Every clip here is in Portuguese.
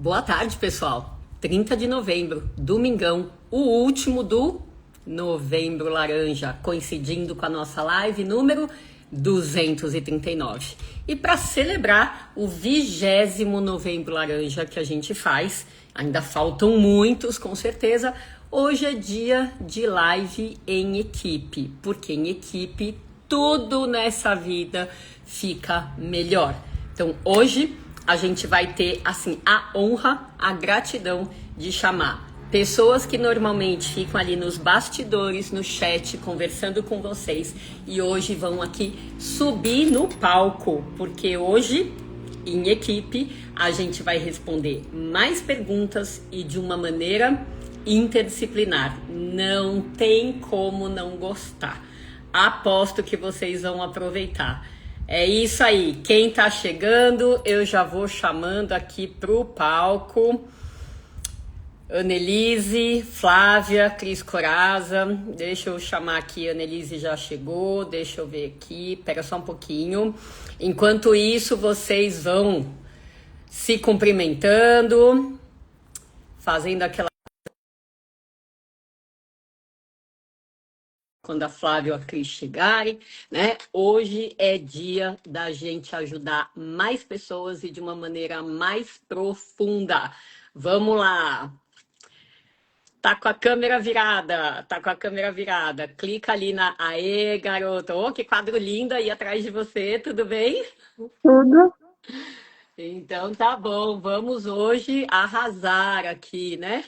Boa tarde, pessoal. 30 de novembro, domingão, o último do Novembro Laranja, coincidindo com a nossa live número 239. E para celebrar o 20º Novembro Laranja que a gente faz, ainda faltam muitos, com certeza, hoje é dia de live em equipe, porque em equipe tudo nessa vida fica melhor. Então, hoje a gente vai ter, assim, a honra, a gratidão de chamar pessoas que normalmente ficam ali nos bastidores, no chat, conversando com vocês. E hoje vão aqui subir no palco, porque hoje, em equipe, a gente vai responder mais perguntas e de uma maneira interdisciplinar. Não tem como não gostar. Aposto que vocês vão aproveitar. É isso aí, quem tá chegando, eu já vou chamando aqui pro palco. Annelise, Flávia, Cris Coraza, deixa eu chamar aqui, a Annelise já chegou, deixa eu ver aqui, pera só um pouquinho. Enquanto isso, vocês vão se cumprimentando, fazendo aquela... Quando a Flávia ou a Cris chegarem, né? Hoje é dia da gente ajudar mais pessoas e de uma maneira mais profunda. Vamos lá! Tá com a câmera virada, tá com a câmera virada. Clica ali na... Aê, garoto! Oh, que quadro lindo aí atrás de você, tudo bem? Tudo. Então tá bom, vamos hoje arrasar aqui, né?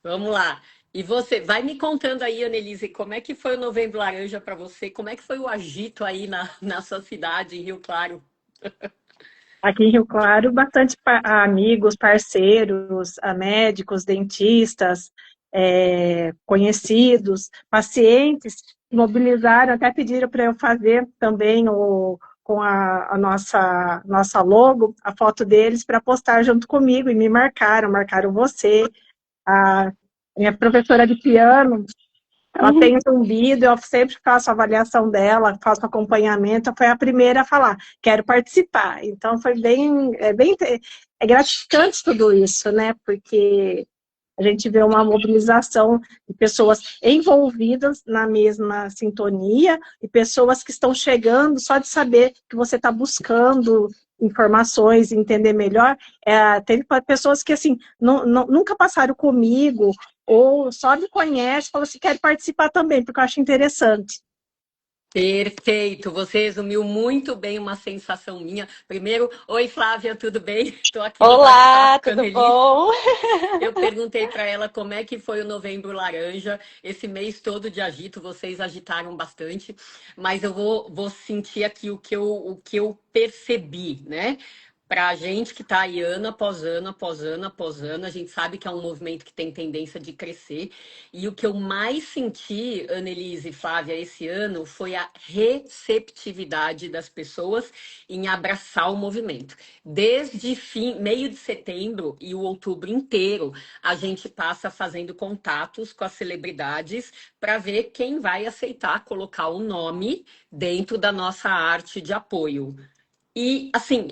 Vamos lá. E você, vai me contando aí, Annelise, como é que foi o Novembro Laranja para você? Como é que foi o agito aí na sua cidade, em Rio Claro? Aqui em Rio Claro, bastante amigos, parceiros, médicos, dentistas, conhecidos, pacientes, mobilizaram, até pediram para eu fazer também com a nossa logo, a foto deles, para postar junto comigo, e me marcaram você, a minha professora de piano. Ela tem zumbido, eu sempre faço a avaliação dela, faço acompanhamento. Foi a primeira a falar, quero participar. Então foi é gratificante tudo isso, né? Porque a gente vê uma mobilização de pessoas envolvidas na mesma sintonia e pessoas que estão chegando só de saber que você está buscando informações, entender melhor. Tem pessoas que assim nunca passaram comigo ou só me conhecem, falam assim, quero participar também, porque eu acho interessante. Perfeito, você resumiu muito bem uma sensação minha. Primeiro, oi Flávia, tudo bem? Estou aqui no Olá, bate-papo com a tudo Annelise. bom? Eu perguntei para ela como é que foi o Novembro Laranja, esse mês todo de agito, vocês agitaram bastante, mas eu vou sentir aqui o que eu percebi, né? Para a gente que está aí ano após ano, após ano, após ano, a gente sabe que é um movimento que tem tendência de crescer. E o que eu mais senti, Annelise e Flávia, esse ano foi a receptividade das pessoas em abraçar o movimento. Desde meio de setembro e o outubro inteiro, a gente passa fazendo contatos com as celebridades para ver quem vai aceitar colocar o nome dentro da nossa arte de apoio. E, assim,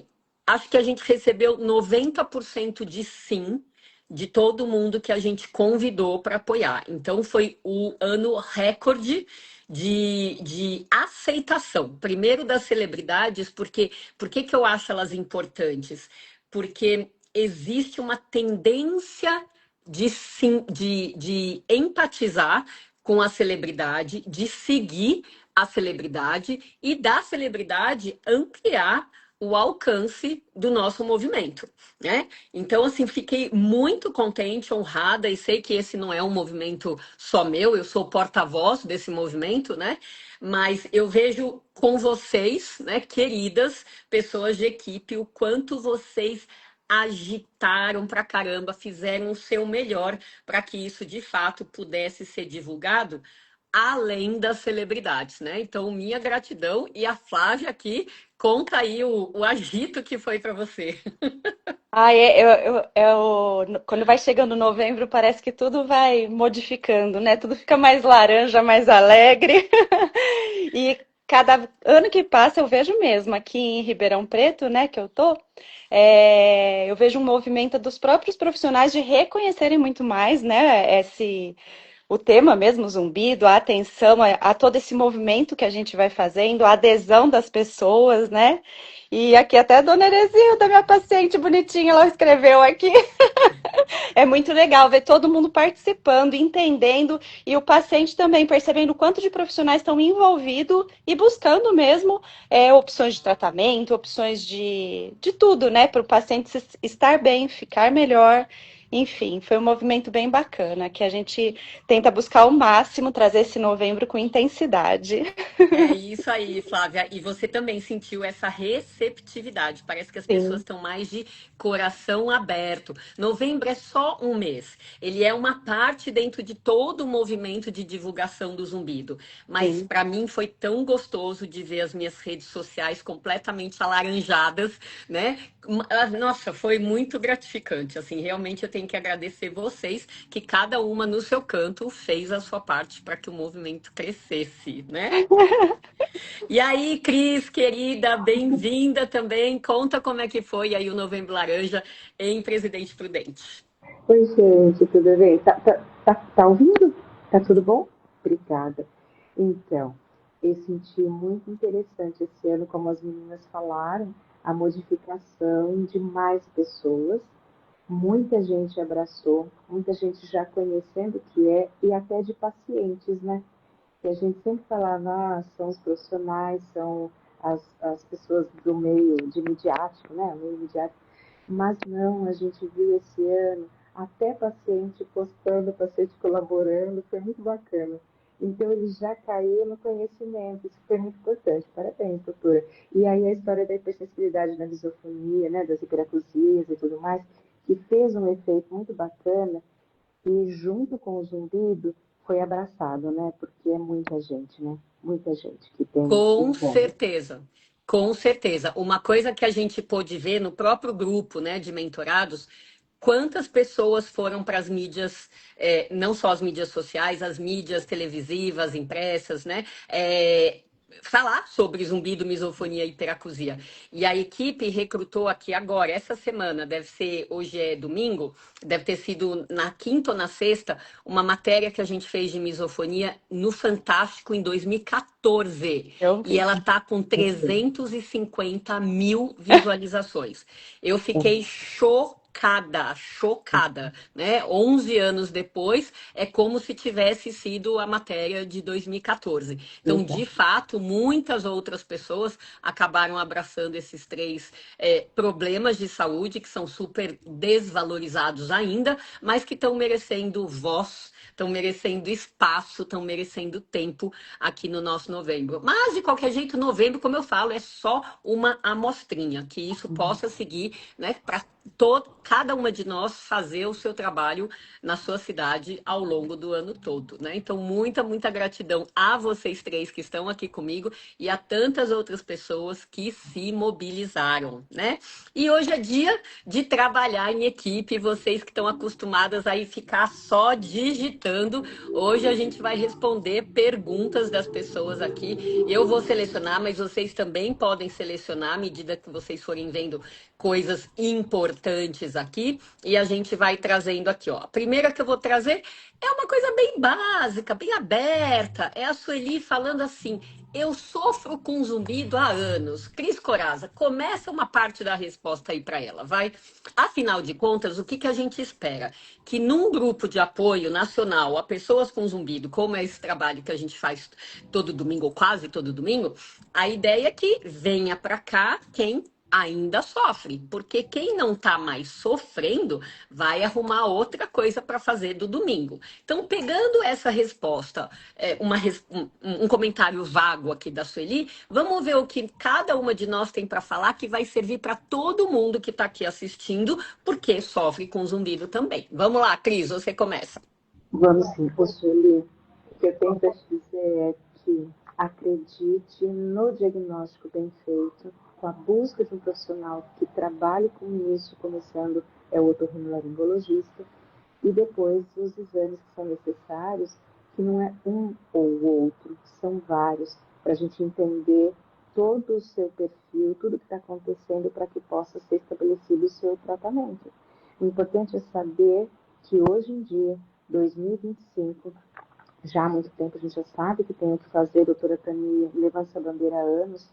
acho que a gente recebeu 90% de sim de todo mundo que a gente convidou para apoiar. Então, foi o ano recorde de aceitação. Primeiro das celebridades, porque por que eu acho elas importantes? Porque existe uma tendência de empatizar com a celebridade, de seguir a celebridade e da celebridade ampliar o alcance do nosso movimento, né? Então, assim, fiquei muito contente, honrada, e sei que esse não é um movimento só meu, eu sou porta-voz desse movimento, né? Mas eu vejo com vocês, né, queridas pessoas de equipe, o quanto vocês agitaram pra caramba, fizeram o seu melhor para que isso de fato pudesse ser divulgado além das celebridades, né? Então, minha gratidão e a Flávia aqui, conta aí o agito que foi para você. Quando vai chegando novembro, parece que tudo vai modificando, né? Tudo fica mais laranja, mais alegre. E, cada ano que passa eu vejo mesmo, aqui em Ribeirão Preto, né, que eu tô, eu vejo um movimento dos próprios profissionais de reconhecerem muito mais, né, o tema mesmo, o zumbido, a atenção a todo esse movimento que a gente vai fazendo, a adesão das pessoas, né? E aqui até a dona Eresilda, minha paciente bonitinha, ela escreveu aqui. É muito legal ver todo mundo participando, entendendo, e o paciente também percebendo o quanto de profissionais estão envolvidos e buscando mesmo opções de tratamento, opções de tudo, né? Para o paciente estar bem, ficar melhor. Enfim, foi um movimento bem bacana, que a gente tenta buscar ao máximo trazer esse novembro com intensidade. É isso aí, Flávia. E você também sentiu essa receptividade. Parece que as pessoas Sim, estão mais de coração aberto. Novembro é só um mês. Ele é uma parte dentro de todo o movimento de divulgação do zumbido. Mas sim. para mim foi tão gostoso de ver as minhas redes sociais completamente alaranjadas, né? Nossa, foi muito gratificante. Assim, realmente eu tenho que agradecer vocês que cada uma no seu canto fez a sua parte para que o movimento crescesse, né? E aí, Cris, querida, bem-vinda também. Conta como é que foi aí o Novembro Laranja em Presidente Prudente. Oi, gente, tudo bem? Tá ouvindo? Tá tudo bom? Obrigada. Então, eu senti muito interessante esse ano, como as meninas falaram, a modificação de mais pessoas. Muita gente abraçou, muita gente já conhecendo o que é, e até de pacientes, né? Que a gente sempre falava, são os profissionais, são as pessoas do meio de midiático, né? O meio midiático. Mas não, a gente viu esse ano até paciente postando, paciente colaborando, foi muito bacana. Então ele já caiu no conhecimento, isso foi muito importante. Parabéns, doutora. E aí a história da hipersensibilidade na misofonia, né, das hiperacusias e tudo mais, que fez um efeito muito bacana e junto com o zumbido foi abraçado, né? Porque é muita gente, né? Muita gente que tem Com sintomas. certeza. Com certeza. Uma coisa que a gente pôde ver no próprio grupo, né, de mentorados, quantas pessoas foram para as mídias, não só as mídias sociais, as mídias televisivas, impressas, né? Falar sobre zumbido, misofonia e hiperacusia. E a equipe recrutou aqui agora, essa semana, deve ser, hoje é domingo, deve ter sido na quinta ou na sexta, uma matéria que a gente fez de misofonia no Fantástico em 2014. Eu E vi. ela tá com 350 mil visualizações. Eu fiquei chocada, chocada, né? 11 anos depois, é como se tivesse sido a matéria de 2014. Então, de Exato. fato, muitas outras pessoas acabaram abraçando esses três problemas de saúde que são super desvalorizados ainda, mas que estão merecendo voz, estão merecendo espaço, estão merecendo tempo aqui no nosso novembro. Mas, de qualquer jeito, novembro, como eu falo, é só uma amostrinha, que isso possa seguir, né, para cada uma de nós fazer o seu trabalho na sua cidade ao longo do ano todo, né? Então, muita, muita gratidão a vocês três que estão aqui comigo e a tantas outras pessoas que se mobilizaram, né? E hoje é dia de trabalhar em equipe, vocês que estão acostumadas a ficar só digitando. Hoje a gente vai responder perguntas das pessoas aqui. Eu vou selecionar, mas vocês também podem selecionar à medida que vocês forem vendo coisas importantes aqui. E a gente vai trazendo aqui, ó. A primeira que eu vou trazer é uma coisa bem básica, bem aberta. É a Sueli falando assim: eu sofro com zumbido há anos. Cris Coraza, começa uma parte da resposta aí para ela, vai. Afinal de contas, o que que a gente espera? Que num grupo de apoio nacional a pessoas com zumbido, como é esse trabalho que a gente faz todo domingo, ou quase todo domingo, a ideia é que venha para cá quem ainda sofre, porque quem não está mais sofrendo vai arrumar outra coisa para fazer do domingo. Então, pegando essa resposta, um comentário vago aqui da Sueli, vamos ver o que cada uma de nós tem para falar que vai servir para todo mundo que está aqui assistindo, porque sofre com zumbido também. Vamos lá, Cris, você começa. Vamos sim, Sueli. O que eu tenho para te dizer é que acredite no diagnóstico bem feito, com a busca de um profissional que trabalhe com isso, começando é o otorrinolaringologista, e depois os exames que são necessários, que não é um ou outro, são vários. para a gente entender todo o seu perfil, tudo que está acontecendo para que possa ser estabelecido o seu tratamento. O importante é saber que hoje em dia, 2025, já há muito tempo a gente já sabe que tem o que fazer, a doutora Tânia levanta essa bandeira há anos,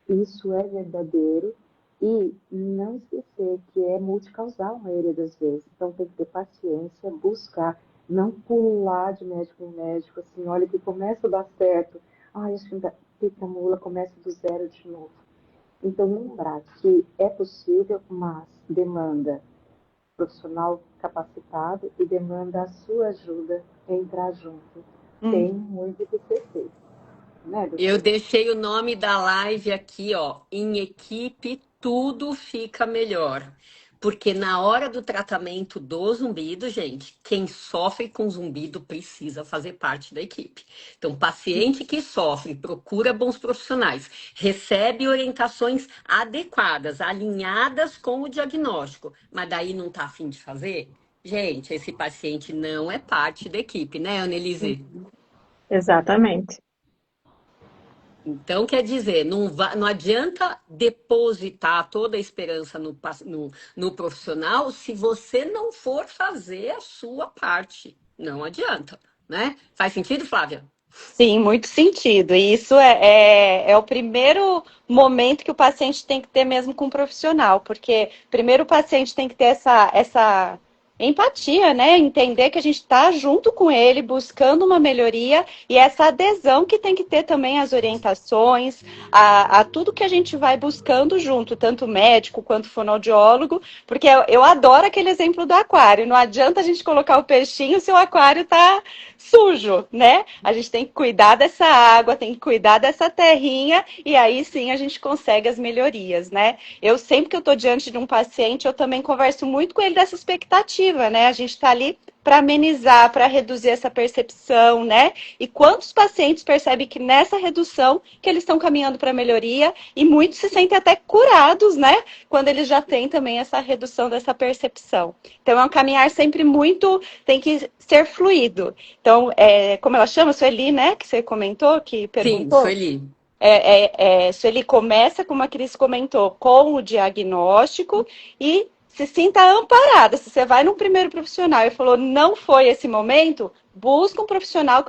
isso é verdadeiro, e não esquecer que é multicausal a maioria das vezes, então tem que ter paciência, buscar, não pular de médico em médico, assim, olha que começa a dar certo, ai, acho que pica a mula, começa do zero de novo. Então lembrar que é possível, mas demanda profissional capacitado e demanda a sua ajuda a entrar junto. Tem muito que ser feito, né, Eu doutora? deixei o nome da live aqui, ó. Em equipe, tudo fica melhor. Porque na hora do tratamento do zumbido, gente, quem sofre com zumbido precisa fazer parte da equipe. Então, paciente que sofre, procura bons profissionais, recebe orientações adequadas, alinhadas com o diagnóstico, mas daí não tá afim de fazer? Gente, esse paciente não é parte da equipe, né, Annelise? Exatamente. Então, quer dizer, não adianta depositar toda a esperança no profissional se você não for fazer a sua parte. Não adianta, né? Faz sentido, Flávia? Sim, muito sentido. E isso é o primeiro momento que o paciente tem que ter mesmo com o profissional, porque primeiro o paciente tem que ter essa empatia, né? Entender que a gente está junto com ele, buscando uma melhoria, e essa adesão que tem que ter também às orientações, a tudo que a gente vai buscando junto, tanto médico quanto fonoaudiólogo, porque eu adoro aquele exemplo do aquário. Não adianta a gente colocar o peixinho se o aquário está sujo, né? A gente tem que cuidar dessa água, tem que cuidar dessa terrinha, e aí sim a gente consegue as melhorias, né? Eu sempre que eu estou diante de um paciente, eu também converso muito com ele dessa expectativa, né? A gente está ali para amenizar, para reduzir essa percepção, né? E quantos pacientes percebem que nessa redução que eles estão caminhando para melhoria, e muitos se sentem até curados, né? Quando eles já têm também essa redução dessa percepção. Então é um caminhar sempre muito, tem que ser fluido. Então, como ela chama, Sueli, né? Que você comentou, que Sim, perguntou. Sueli. Sueli começa, como a Cris comentou, com o diagnóstico e se sinta amparada. Se você vai no primeiro profissional e falou, não foi esse momento, busca um profissional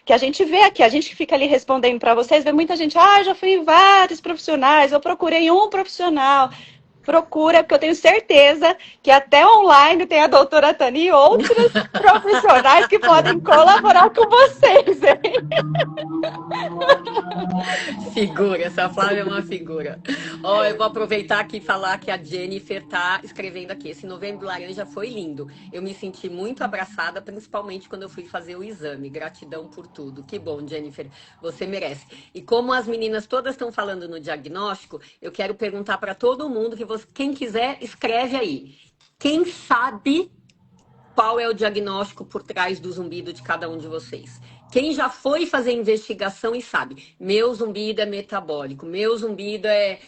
que a gente vê aqui, a gente que fica ali respondendo para vocês, vê muita gente, já fui em vários profissionais, eu procurei um profissional. Procura, porque eu tenho certeza que até online tem a doutora Tani e outros profissionais que podem colaborar com vocês, hein? Figura, essa Flávia é uma figura. Ó, eu vou aproveitar aqui e falar que a Jennifer tá escrevendo aqui. Esse Novembro Laranja foi lindo. Eu me senti muito abraçada, principalmente quando eu fui fazer o exame. Gratidão por tudo. Que bom, Jennifer, você merece. E como as meninas todas estão falando no diagnóstico, eu quero perguntar para todo mundo quem quiser, escreve aí. Quem sabe qual é o diagnóstico por trás do zumbido de cada um de vocês? Quem já foi fazer investigação e sabe, meu zumbido é metabólico, meu zumbido é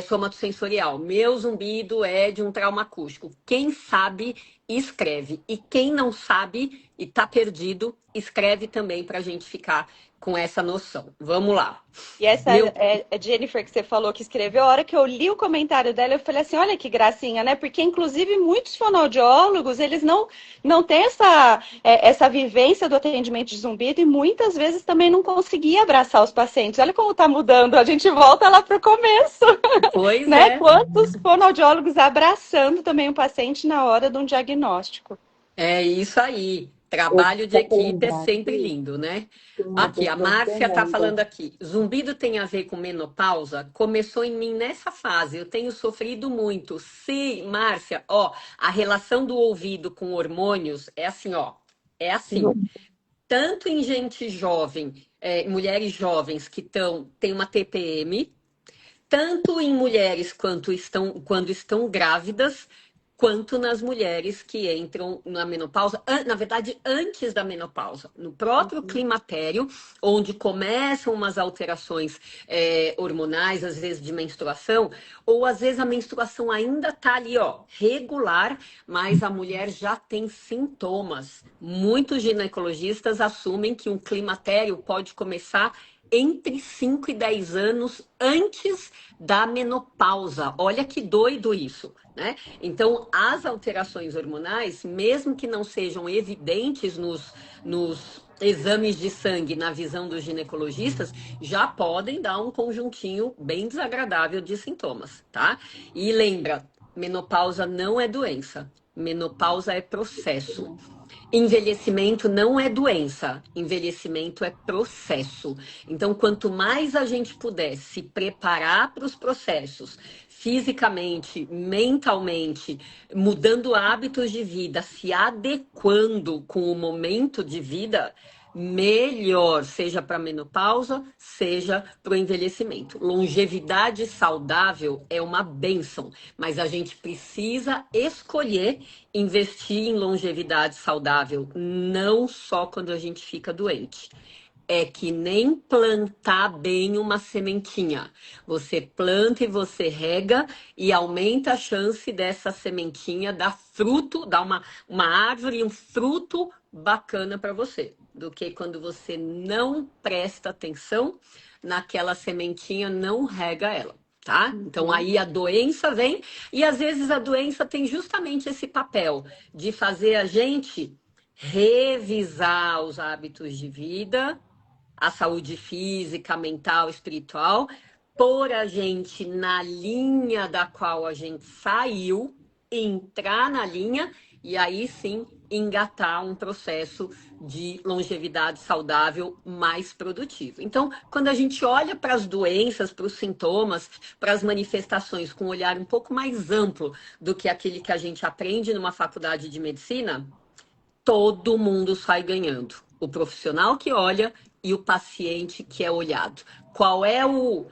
somatosensorial, meu zumbido é de um trauma acústico. Quem sabe, escreve. E quem não sabe e tá perdido, escreve também para a gente ficar com essa noção. Vamos lá. E essa Meu Jennifer que você falou que escreveu, a hora que eu li o comentário dela, eu falei assim, olha que gracinha, né? Porque, inclusive, muitos fonoaudiólogos, eles não têm essa vivência do atendimento de zumbido e muitas vezes também não conseguia abraçar os pacientes. Olha como está mudando, a gente volta lá para o começo, Pois né? é. Quantos fonoaudiólogos abraçando também o paciente na hora de um diagnóstico. É isso aí. Eu Trabalho de só para equipe é lembrar sempre aqui, lindo, né? tem uma Aqui, a questão Márcia tá tremenda. falando aqui. Zumbido tem a ver com menopausa? Começou em mim nessa fase. Eu tenho sofrido muito. Sim, Márcia, ó, a relação do ouvido com hormônios é assim, ó. É assim. Tanto em gente jovem, mulheres jovens que têm uma TPM, tanto em mulheres quando estão grávidas, quanto nas mulheres que entram na menopausa, na verdade, antes da menopausa, no próprio climatério, onde começam umas alterações hormonais, às vezes de menstruação, ou às vezes a menstruação ainda está ali, ó, regular, mas a mulher já tem sintomas. Muitos ginecologistas assumem que um climatério pode começar entre 5 e 10 anos antes da menopausa. Olha que doido isso, né? Então, as alterações hormonais, mesmo que não sejam evidentes nos exames de sangue, na visão dos ginecologistas, já podem dar um conjuntinho bem desagradável de sintomas, tá? E lembra, menopausa não é doença, menopausa é processo. Envelhecimento não é doença, envelhecimento é processo. Então, quanto mais a gente puder se preparar para os processos, fisicamente, mentalmente, mudando hábitos de vida, se adequando com o momento de vida, melhor, seja para a menopausa, seja para o envelhecimento. Longevidade saudável é uma bênção, mas a gente precisa escolher investir em longevidade saudável, não só quando a gente fica doente. É que nem plantar bem uma sementinha. Você planta e você rega e aumenta a chance dessa sementinha dar fruto, dar uma árvore, um fruto bacana para você, do que quando você não presta atenção naquela sementinha, não rega ela. Tá? Então aí a doença vem e às vezes a doença tem justamente esse papel de fazer a gente revisar os hábitos de vida, a saúde física, mental, espiritual, pôr a gente na linha da qual a gente saiu, entrar na linha e aí sim engatar um processo de longevidade saudável mais produtivo. Então, quando a gente olha para as doenças, para os sintomas, para as manifestações com um olhar um pouco mais amplo do que aquele que a gente aprende numa faculdade de medicina, todo mundo sai ganhando. O profissional que olha e o paciente que é olhado. Qual é o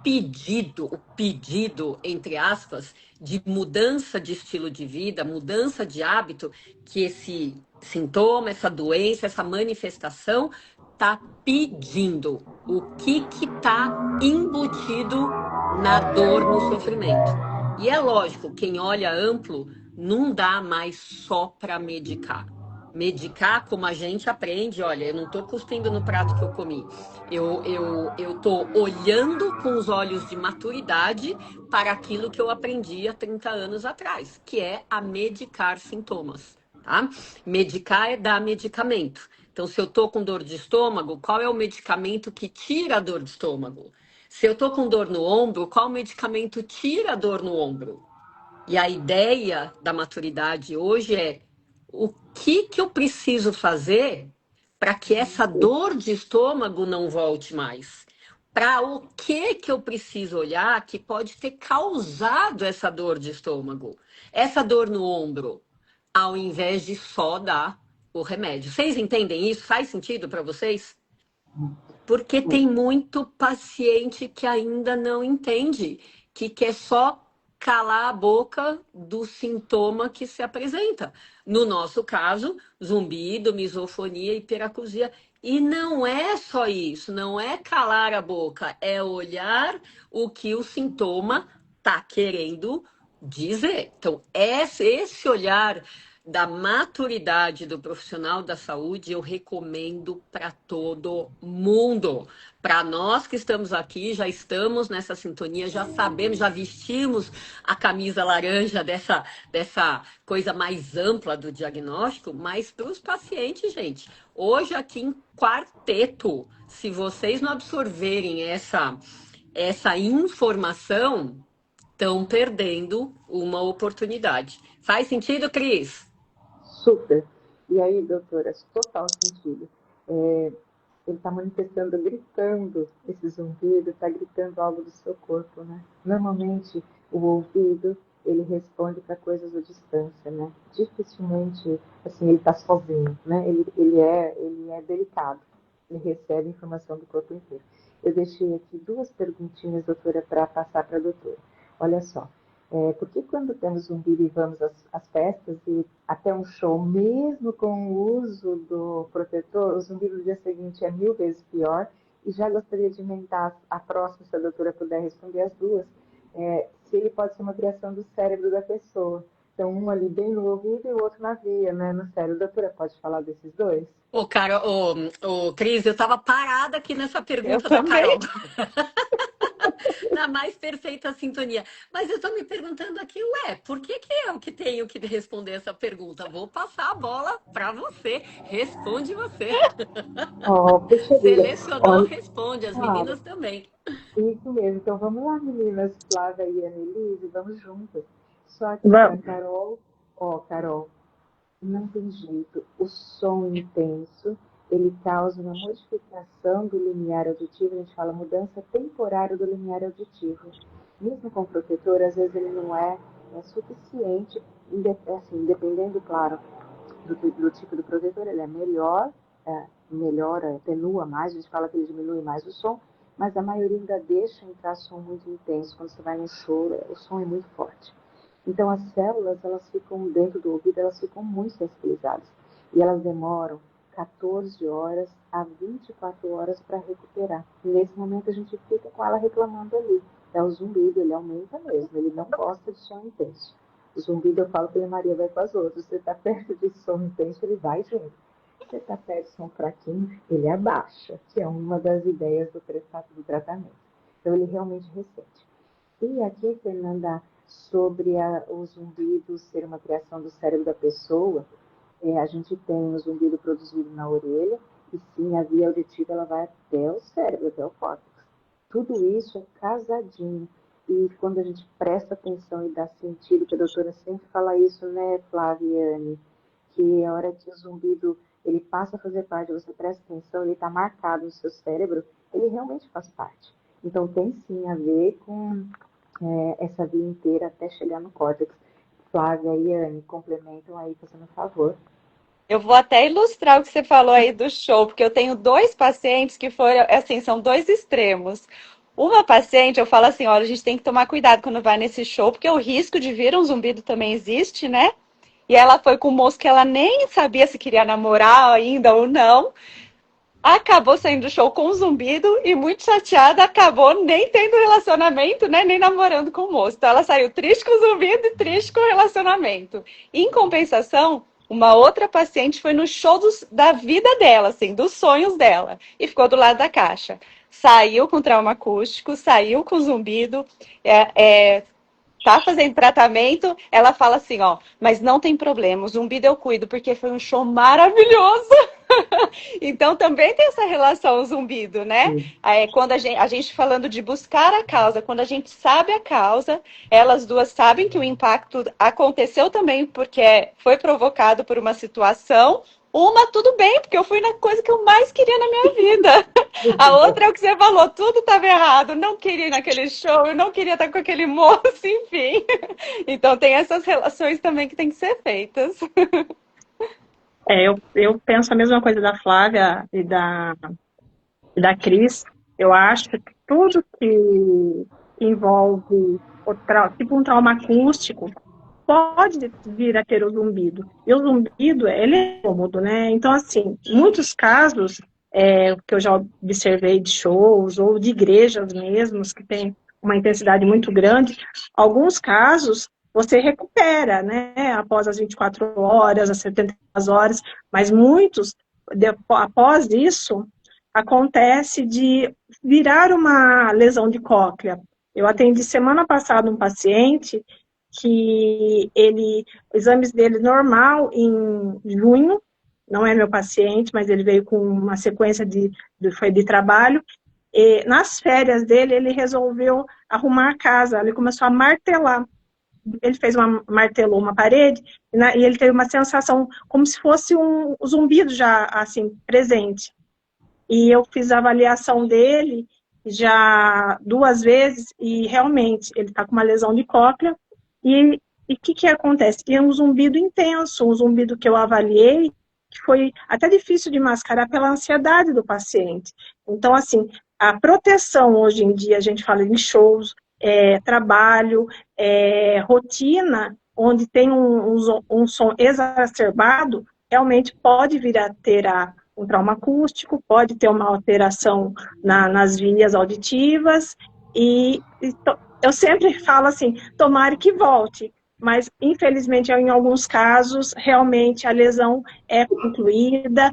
pedido, entre aspas, de mudança de estilo de vida, mudança de hábito que esse sintoma, essa doença, essa manifestação está pedindo? O que está embutido na dor, no sofrimento? E é lógico, quem olha amplo não dá mais só para medicar. Medicar, como a gente aprende, olha, eu não estou cuspindo no prato que eu comi. Eu estou olhando com os olhos de maturidade para aquilo que eu aprendi há 30 anos atrás, que é a medicar sintomas, tá? Medicar é dar medicamento. Então, se eu estou com dor de estômago, qual é o medicamento que tira a dor de estômago? Se eu estou com dor no ombro, qual medicamento tira a dor no ombro? E a ideia da maturidade hoje é o que eu preciso fazer para que essa dor de estômago não volte mais? Para o que eu preciso olhar que pode ter causado essa dor de estômago, essa dor no ombro, ao invés de só dar o remédio. Vocês entendem isso? Faz sentido para vocês? Porque tem muito paciente que ainda não entende, que quer só calar a boca do sintoma que se apresenta. No nosso caso, zumbido, misofonia, hiperacusia. E não é só isso, não é calar a boca, é olhar o que o sintoma está querendo dizer. Então, esse olhar da maturidade do profissional da saúde, eu recomendo para todo mundo. Para nós que estamos aqui, já estamos nessa sintonia, já sabemos, já vestimos a camisa laranja dessa coisa mais ampla do diagnóstico, mas para os pacientes, gente, hoje aqui em quarteto, se vocês não absorverem essa informação, estão perdendo uma oportunidade. Faz sentido, Cris? Super. E aí, doutora, total sentido. Ele está manifestando, gritando, esse zumbido, está gritando algo do seu corpo, né? Normalmente, o ouvido, ele responde para coisas à distância, né? Dificilmente, assim, ele está sozinho, né? Ele é delicado, ele recebe informação do corpo inteiro. Eu deixei aqui duas perguntinhas, doutora, para passar para a doutora. Olha só. Porque quando temos zumbido e vamos às festas e até um show, mesmo com o uso do protetor, o zumbido do dia seguinte é 1000 vezes pior. E já gostaria de emendar a próxima, se a doutora puder responder as duas, se ele pode ser uma criação do cérebro da pessoa. Então, um ali bem no ouvido e o outro na via, né? No cérebro. Doutora, pode falar desses dois? Ô, cara, Cris, eu tava parada aqui nessa Eu pergunta da também. Carol. Na mais perfeita sintonia. Mas eu tô me perguntando aqui, ué, por que que eu que tenho que responder essa pergunta? Vou passar a bola para você. Responde você. Ó, puxa vida. Selecionou, Olha, responde. As claro, meninas também. isso mesmo. Então vamos lá, meninas, Flávia e Annelise, vamos juntas. Só que para Vamos. Carol, ó, Carol, não tem jeito. O som intenso, ele causa uma modificação do limiar auditivo, a gente fala mudança temporária do limiar auditivo. Mesmo com protetor, às vezes ele não é suficiente, assim, dependendo, claro, do tipo do protetor, ele é melhor, melhora, atenua mais, a gente fala que ele diminui mais o som, mas a maioria ainda deixa entrar som muito intenso. Quando você vai no show, o som é muito forte. Então as células, elas ficam dentro do ouvido, elas ficam muito sensibilizadas. E elas demoram 14 horas a 24 horas para recuperar. E nesse momento a gente fica com ela reclamando ali. É o zumbido, ele aumenta mesmo, ele não gosta de som intenso. O zumbido, eu falo que ele Maria vai com as outras. Você está perto de som intenso, ele vai junto. Você está perto de som fraquinho, ele abaixa, que é uma das ideias do tratamento. Então ele realmente ressente. E aqui, Fernanda, sobre o zumbido ser uma criação do cérebro da pessoa, a gente tem o zumbido produzido na orelha, e sim, a via auditiva ela vai até o cérebro, até o córtex. Tudo isso é casadinho. E quando a gente presta atenção e dá sentido, que a doutora sempre fala isso, né, Flaviane? Que a hora que o zumbido ele passa a fazer parte, você presta atenção, ele está marcado no seu cérebro, ele realmente faz parte. Então tem sim a ver com essa via inteira até chegar no córtex. Flávia e Anne, complementam aí, fazendo um favor. Eu vou até ilustrar o que você falou aí do show, porque eu tenho dois pacientes que foram, assim, são dois extremos. Uma paciente, eu falo assim, olha, a gente tem que tomar cuidado quando vai nesse show, porque o risco de vir um zumbido também existe, né? E ela foi com um moço que ela nem sabia se queria namorar ainda ou não. Acabou saindo do show com um zumbido e muito chateada, acabou nem tendo relacionamento, né? Nem namorando com o moço. Então ela saiu triste com o zumbido e triste com o relacionamento. Em compensação, uma outra paciente foi no show da vida dela, assim, dos sonhos dela, e ficou do lado da caixa. Saiu com trauma acústico, saiu com zumbido, tá fazendo tratamento, ela fala assim, ó, mas não tem problema, o zumbido eu cuido, porque foi um show maravilhoso. Então também tem essa relação zumbido, né? Quando a gente falando de buscar a causa, quando a gente sabe a causa, elas duas sabem que o impacto aconteceu também porque foi provocado por uma situação. Uma, tudo bem, porque eu fui na coisa que eu mais queria na minha vida. A outra é o que você falou, tudo estava errado. Não queria ir naquele show, eu não queria estar com aquele moço, enfim. Então tem essas relações também que tem que ser feitas. Eu penso a mesma coisa da Flávia e da Cris. Eu acho que tudo que envolve tipo um trauma acústico pode vir a ter o zumbido. E o zumbido, ele é cômodo, né? Então, assim, muitos casos que eu já observei de shows ou de igrejas mesmos, que tem uma intensidade muito grande, alguns casos você recupera, né? Após as 24 horas, as 72 horas, mas muitos, após isso, acontece de virar uma lesão de cóclea. Eu atendi semana passada um paciente que os exames dele normal em junho, não é meu paciente, mas ele veio com uma sequência foi de trabalho, e nas férias dele, ele resolveu arrumar a casa, ele começou a martelar, ele martelou uma parede, e ele teve uma sensação como se fosse um zumbido já, assim, presente. E eu fiz a avaliação dele já 2 vezes, e realmente, ele está com uma lesão de cóclea, e o que acontece? E é um zumbido intenso, um zumbido que eu avaliei, que foi até difícil de mascarar pela ansiedade do paciente. Então, assim, a proteção hoje em dia, a gente fala em shows, trabalho, rotina, onde tem um som exacerbado, realmente pode vir a ter um trauma acústico, pode ter uma alteração nas vias auditivas, e eu sempre falo assim, tomara que volte, mas infelizmente em alguns casos realmente a lesão é concluída,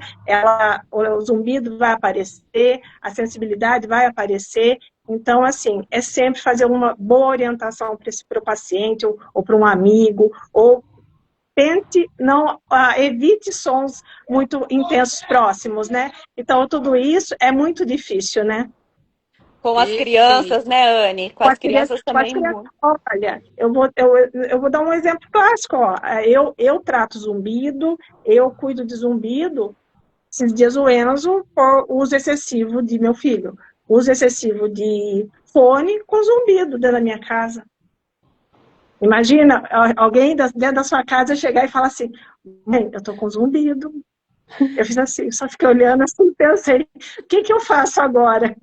o zumbido vai aparecer, a sensibilidade vai aparecer. Então, assim, é sempre fazer uma boa orientação para o paciente ou para um amigo, ou tente não, evite sons muito intensos próximos, né? Então, tudo isso é muito difícil, né? Com as crianças, Perfeito. né, Anne? Com as crianças Com as também crianças, muito. olha, eu vou dar um exemplo clássico, ó. Eu trato zumbido, eu cuido de zumbido. Esses dias o Enzo, por uso excessivo de meu filho, uso excessivo de fone com zumbido dentro da minha casa. Imagina alguém dentro da sua casa chegar e falar assim: mãe, eu tô com zumbido. Eu fiz assim, só fiquei olhando assim, pensei, o que que eu faço agora?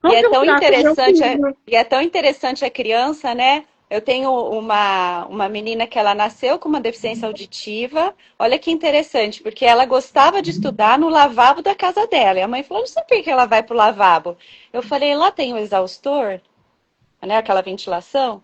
E Como que eu trato o meu filho? é tão interessante a criança, né? Eu tenho uma menina que ela nasceu com uma deficiência auditiva. Olha que interessante, porque ela gostava de estudar no lavabo da casa dela. E a mãe falou: não sei por que ela vai pro lavabo. Eu falei: lá tem o exaustor, né? Aquela ventilação.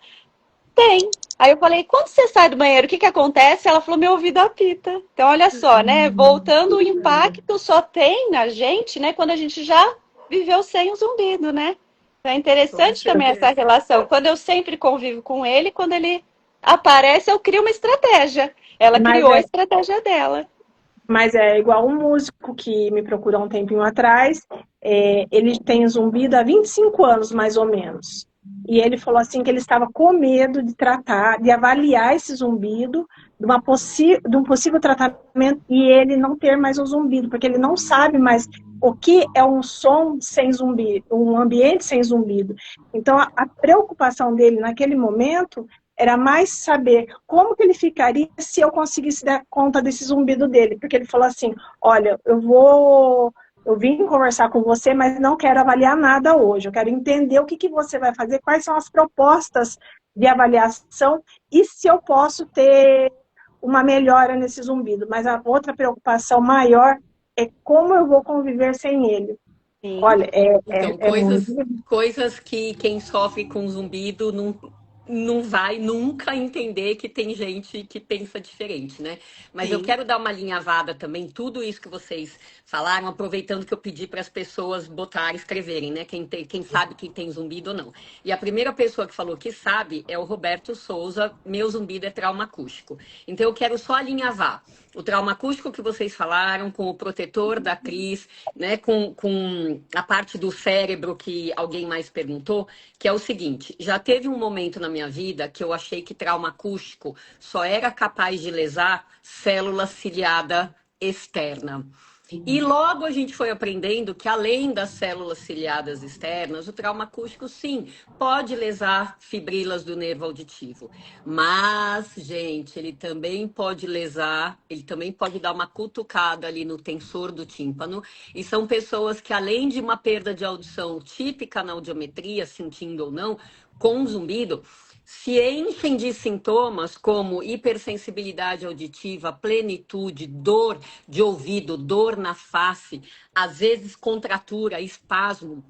Tem. Aí eu falei: quando você sai do banheiro, o que que acontece? Ela falou: meu ouvido apita. Então, olha só, né? Voltando, o impacto só tem na gente, né? Quando a gente já viveu sem o zumbido, né? Então, é Com interessante também essa certeza. relação. Quando eu sempre convivo com ele, quando ele aparece, eu crio uma estratégia. Ela Mas criou a é, estratégia dela. mas é igual um músico que me procurou um tempinho atrás, ele tem zumbido há 25 anos, mais ou menos. E ele falou assim que ele estava com medo de tratar, de avaliar esse zumbido, de um possível tratamento, e ele não ter mais o zumbido, porque ele não sabe mais o que é um som sem zumbido, um ambiente sem zumbido. Então, a preocupação dele naquele momento era mais saber como que ele ficaria se eu conseguisse dar conta desse zumbido dele, porque ele falou assim: olha, eu vim conversar com você, mas não quero avaliar nada hoje, eu quero entender o que que você vai fazer, quais são as propostas de avaliação e se eu posso ter uma melhora nesse zumbido. Mas a outra preocupação maior é como eu vou conviver sem ele. Sim. Olha, Então, é muito. coisas que quem sofre com zumbido não vai nunca entender que tem gente que pensa diferente, né? Mas eu Sim. quero dar uma alinhavada também, tudo isso que vocês falaram, aproveitando que eu pedi para as pessoas botarem, escreverem, né? Quem sabe que tem zumbido ou não. E a primeira pessoa que falou que sabe é o Roberto Souza, meu zumbido é trauma acústico. Então eu quero só alinhavar o trauma acústico que vocês falaram, com o protetor da Cris, né, com a parte do cérebro que alguém mais perguntou, que é o seguinte: já teve um momento na minha vida que eu achei que trauma acústico só era capaz de lesar célula ciliada externa. E logo a gente foi aprendendo que, além das células ciliadas externas, o trauma acústico, sim, pode lesar fibrilas do nervo auditivo. Mas, gente, ele também pode dar uma cutucada ali no tensor do tímpano. E são pessoas que, além de uma perda de audição típica na audiometria, sentindo ou não, com zumbido, se enchem de sintomas como hipersensibilidade auditiva, plenitude, dor de ouvido, dor na face, às vezes contratura, espasmo.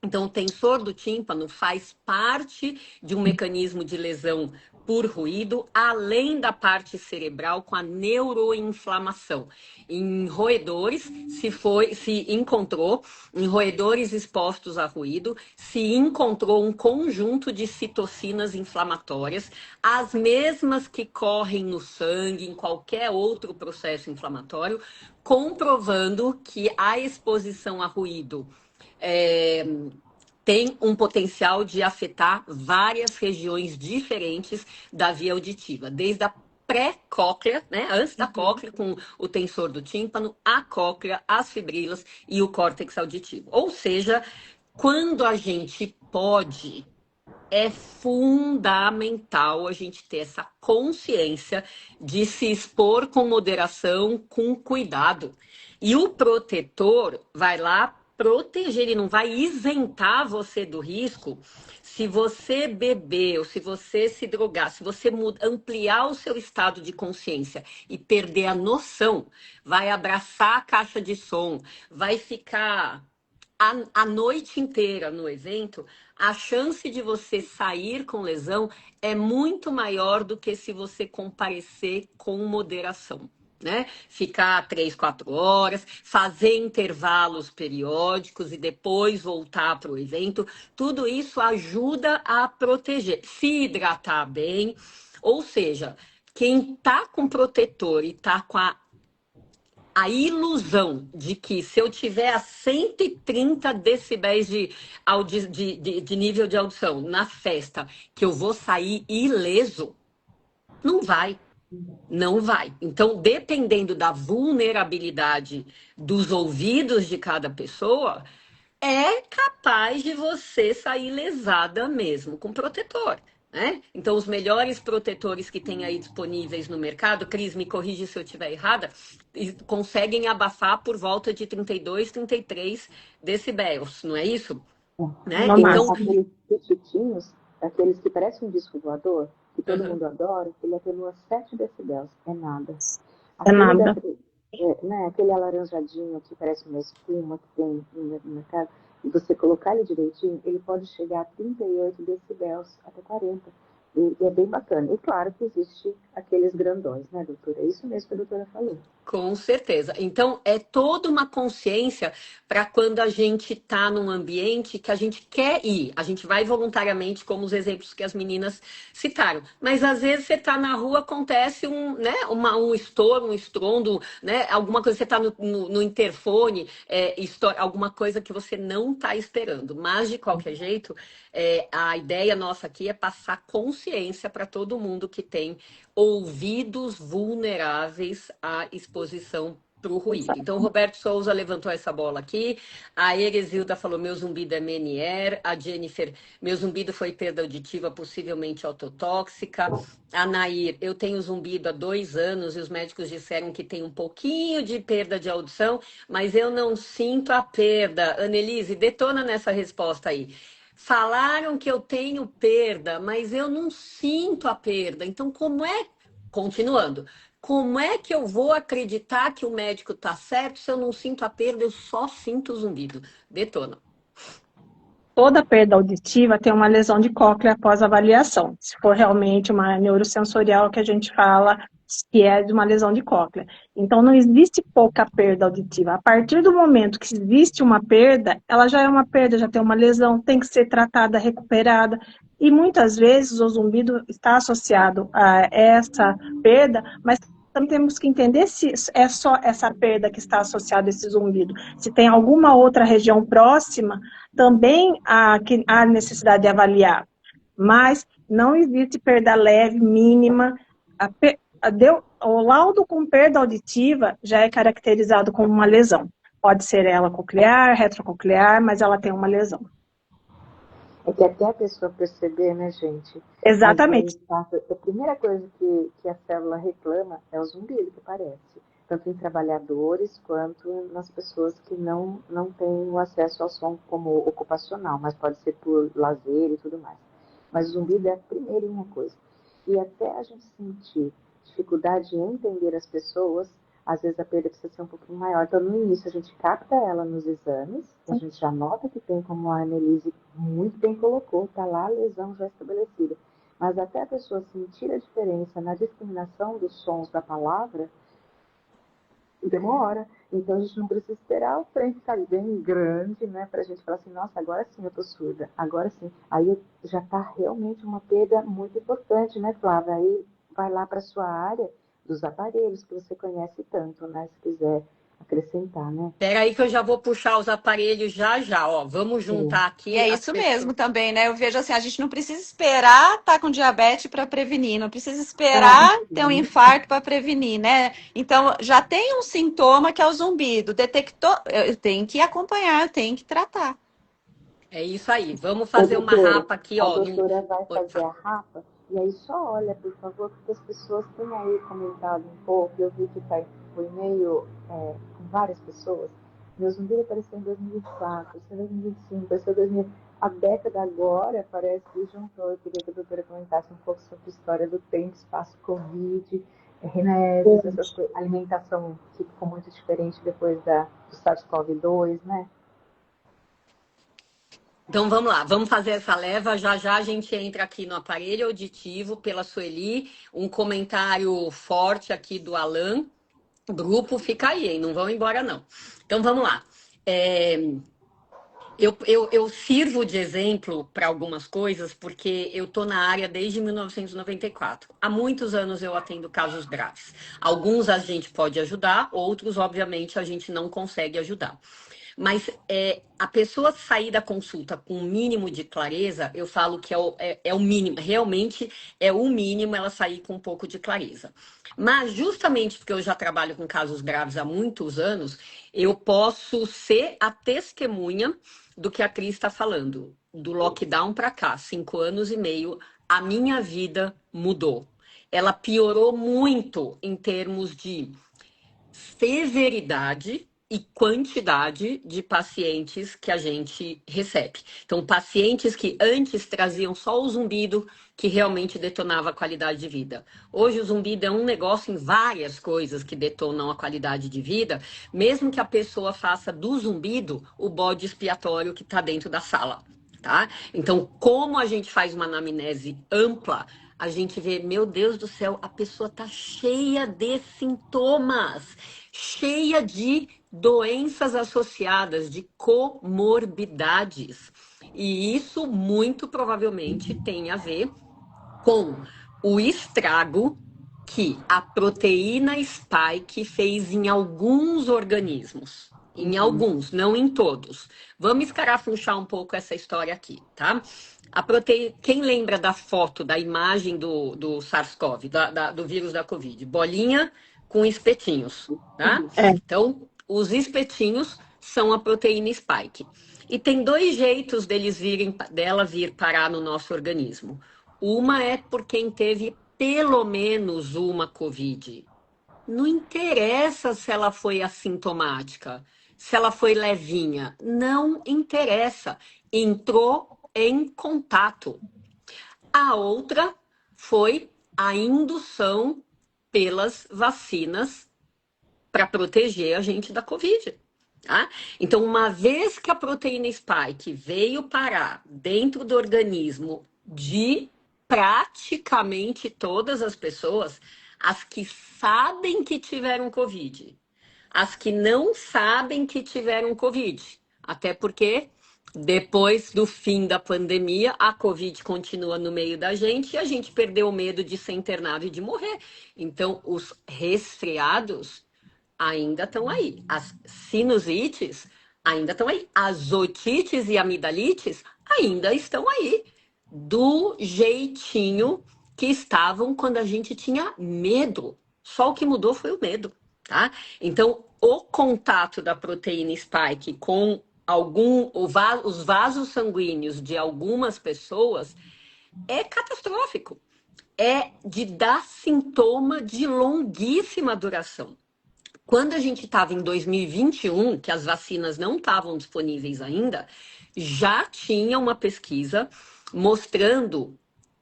Então, o tensor do tímpano faz parte de um mecanismo de lesão por ruído, além da parte cerebral com a neuroinflamação. Em roedores, se encontrou, em roedores expostos a ruído, se encontrou um conjunto de citocinas inflamatórias, as mesmas que correm no sangue, em qualquer outro processo inflamatório, comprovando que a exposição a ruído é, tem um potencial de afetar várias regiões diferentes da via auditiva, desde a pré-cóclea, né, antes da cóclea, com o tensor do tímpano, a cóclea, as fibrilas e o córtex auditivo. Ou seja, quando a gente pode, é fundamental a gente ter essa consciência de se expor com moderação, com cuidado. E o protetor vai lá proteger, ele não vai isentar você do risco se você beber ou se você se drogar, se você ampliar o seu estado de consciência e perder a noção, vai abraçar a caixa de som, vai ficar a noite inteira no evento a chance de você sair com lesão é muito maior do que se você comparecer com moderação. Né? Ficar 3, 4 horas, fazer intervalos periódicos e depois voltar para o evento, tudo isso ajuda a proteger. Se hidratar bem, ou seja, quem tá com protetor e tá com a ilusão de que se eu tiver a 130 decibéis de nível de audição na festa, que eu vou sair ileso, não vai. Não vai. Então, dependendo da vulnerabilidade dos ouvidos de cada pessoa, é capaz de você sair lesada mesmo com protetor. Né? Então, os melhores protetores que tem aí disponíveis no mercado, Cris, me corrige se eu estiver errada, conseguem abafar por volta de 32, 33 decibéis, não é isso? Né? No Então, máximo. Aqueles petitinhos, aqueles que parecem um disco voador, que todo uhum, mundo adora, ele atenua 7 decibéis, é nada. É Aquele, nada. né, aquele alaranjadinho que parece uma espuma que tem no mercado, e você colocar ele direitinho, ele pode chegar a 38 decibéis, até 40. E é bem bacana. E claro que existe aqueles grandões, né, doutora? É isso mesmo que a doutora falou. com certeza. Então, é toda uma consciência para quando a gente está num ambiente que a gente quer ir. A gente vai voluntariamente, como os exemplos que as meninas citaram. Mas às vezes você está na rua, acontece um estouro, um estrondo, né? Alguma coisa, você está no interfone, alguma coisa que você não está esperando. Mas, de qualquer jeito, a ideia nossa aqui é passar consciência para todo mundo que tem ouvidos vulneráveis à exposição para o ruído. Então, o Roberto Souza levantou essa bola aqui, a Eresilda falou, meu zumbido é Menier, a Jennifer, meu zumbido foi perda auditiva, possivelmente autotóxica, a Nair, eu tenho zumbido há 2 anos e os médicos disseram que tem um pouquinho de perda de audição, mas eu não sinto a perda. Annelise, detona nessa resposta aí. Falaram que eu tenho perda, mas eu não sinto a perda. Então, continuando, como é que eu vou acreditar que o médico está certo se eu não sinto a perda, eu só sinto o zumbido? Detona. Toda perda auditiva tem uma lesão de cóclea após avaliação. Se for realmente uma neurosensorial que a gente fala que é de uma lesão de cóclea. Então, não existe pouca perda auditiva. A partir do momento que existe uma perda, ela já é uma perda, já tem uma lesão, tem que ser tratada, recuperada. E muitas vezes o zumbido está associado a essa perda, mas também temos que entender se é só essa perda que está associada a esse zumbido. Se tem alguma outra região próxima também há necessidade de avaliar, mas não existe perda leve, mínima. O laudo com perda auditiva já é caracterizado como uma lesão. Pode ser ela coclear, retrococlear, mas ela tem uma lesão. É que até a pessoa perceber, né, gente? Mas Exatamente. a primeira coisa que a célula reclama é o zumbido que aparece. Tanto em trabalhadores quanto nas pessoas que não têm o acesso ao som como ocupacional, mas pode ser por lazer e tudo mais. Mas o zumbido é a primeirinha coisa. E até a gente sentir dificuldade em entender as pessoas, às vezes a perda precisa ser um pouquinho maior. Então, no início, a gente capta ela nos exames, a gente já nota que tem, como a Annelise muito bem colocou, está lá a lesão já estabelecida. Mas até a pessoa sentir a diferença na discriminação dos sons da palavra, demora. Então, a gente não precisa esperar o trem ficar bem grande, né, para a gente falar assim, nossa, agora sim eu estou surda, agora sim. Aí já está realmente uma perda muito importante, né, Flávia? Aí vai lá para a sua área dos aparelhos que você conhece tanto, né, se quiser acrescentar, né? Espera aí que eu já vou puxar os aparelhos já já, ó. Vamos Sim. juntar E aqui é as isso pessoas. mesmo também, né? Eu vejo assim, a gente não precisa esperar estar com diabetes para prevenir, não precisa Ah, esperar ter um sim. infarto para prevenir, né? Então, já tem um sintoma que é o zumbido, detectou, eu tenho que acompanhar, eu tenho que tratar. É isso aí. Vamos Ô, fazer uma doutora, rapa aqui, a ó. doutora vai Oi, fazer fala. a rapa e aí só olha, por favor, porque as pessoas têm aí comentado um pouco, eu vi que foi meio com várias pessoas. Meu zumbido apareceu em 2004, apareceu em 2025, apareceu em 2000. A década agora parece que juntou. Eu queria que a doutora comentasse um pouco sobre a história do tempo, espaço, Covid, remédios, essas coisas, alimentação que ficou muito diferente depois do SARS-CoV-2, né? Então vamos lá, vamos fazer essa leva. Já já a gente entra aqui no aparelho auditivo pela Sueli. Um comentário forte aqui do Alan. Grupo, fica aí, hein? Não vão embora, não. Então vamos lá. É, eu sirvo de exemplo para algumas coisas porque eu estou na área desde 1994. Há muitos anos eu atendo casos graves. Alguns a gente pode ajudar, outros, obviamente, a gente não consegue ajudar. Mas a pessoa sair da consulta com um mínimo de clareza, eu falo que é o mínimo, realmente é o mínimo ela sair com um pouco de clareza. Mas justamente porque eu já trabalho com casos graves há muitos anos, eu posso ser a testemunha do que a Cris está falando. Do lockdown para cá, 5 anos e meio, a minha vida mudou. Ela piorou muito em termos de severidade e quantidade de pacientes que a gente recebe. Então, pacientes que antes traziam só o zumbido, que realmente detonava a qualidade de vida. Hoje, o zumbido é um negócio em várias coisas que detonam a qualidade de vida, mesmo que a pessoa faça do zumbido o bode expiatório que está dentro da sala. Tá? Então, como a gente faz uma anamnese ampla, a gente vê, meu Deus do céu, a pessoa tá cheia de sintomas, cheia de doenças associadas, de comorbidades. E isso muito provavelmente tem a ver com o estrago que a proteína spike fez em alguns organismos. Em alguns, não em todos. Vamos escarafunchar um pouco essa história aqui, tá? Quem lembra da foto, da imagem do SARS-CoV, do vírus da Covid? Bolinha com espetinhos, tá? Então, os espetinhos são a proteína spike. E tem dois jeitos dela vir parar no nosso organismo. Uma é por quem teve pelo menos uma Covid. Não interessa se ela foi assintomática, se ela foi levinha. Não interessa. Entrou em contato. A outra foi a indução pelas vacinas para proteger a gente da Covid. Tá? Então, uma vez que a proteína spike veio parar dentro do organismo de praticamente todas as pessoas, as que sabem que tiveram Covid, as que não sabem que tiveram Covid, até porque depois do fim da pandemia, a Covid continua no meio da gente e a gente perdeu o medo de ser internado e de morrer. Então, os resfriados ainda estão aí. As sinusites ainda estão aí. As otites e amidalites ainda estão aí. Do jeitinho que estavam quando a gente tinha medo. Só o que mudou foi o medo, tá? Então, o contato da proteína spike com os vasos sanguíneos de algumas pessoas é catastrófico. É de dar sintoma de longuíssima duração. Quando a gente estava em 2021, que as vacinas não estavam disponíveis ainda, já tinha uma pesquisa mostrando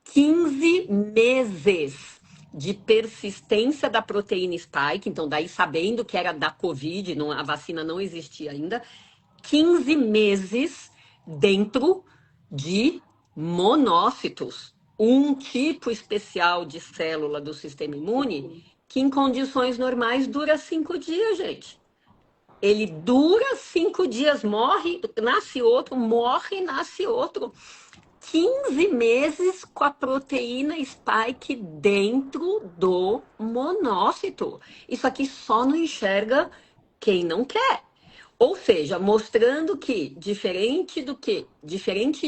15 meses de persistência da proteína spike, então daí sabendo que era da Covid, a vacina não existia ainda, 15 meses dentro de monócitos, um tipo especial de célula do sistema imune que em condições normais dura 5 dias, gente. Ele dura 5 dias, morre, nasce outro, morre, nasce outro. 15 meses com a proteína spike dentro do monócito. Isso aqui só não enxerga quem não quer. Ou seja, mostrando que, diferente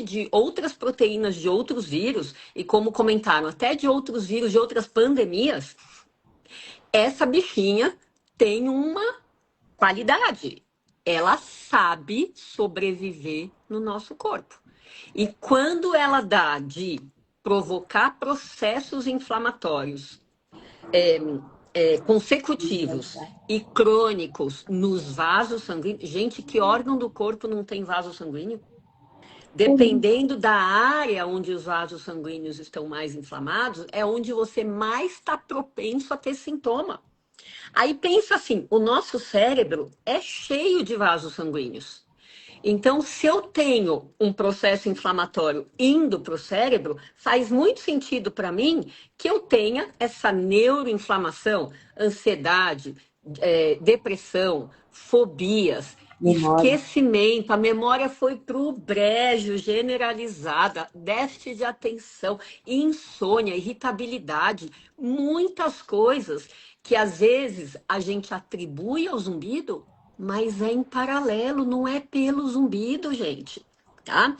de outras proteínas de outros vírus, e como comentaram, até de outros vírus, de outras pandemias, essa bichinha tem uma qualidade. Ela sabe sobreviver no nosso corpo. E quando ela dá de provocar processos inflamatórios consecutivos e crônicos nos vasos sanguíneos, gente, que órgão do corpo não tem vaso sanguíneo? Dependendo da área onde os vasos sanguíneos estão mais inflamados, é onde você mais está propenso a ter sintoma. Aí pensa assim, o nosso cérebro é cheio de vasos sanguíneos. Então, se eu tenho um processo inflamatório indo para o cérebro, faz muito sentido para mim que eu tenha essa neuroinflamação, ansiedade, depressão, fobias, Memória. esquecimento. A memória foi para o brejo, generalizada, déficit de atenção, insônia, irritabilidade, muitas coisas que às vezes a gente atribui ao zumbido, mas é em paralelo, não é pelo zumbido, gente, tá?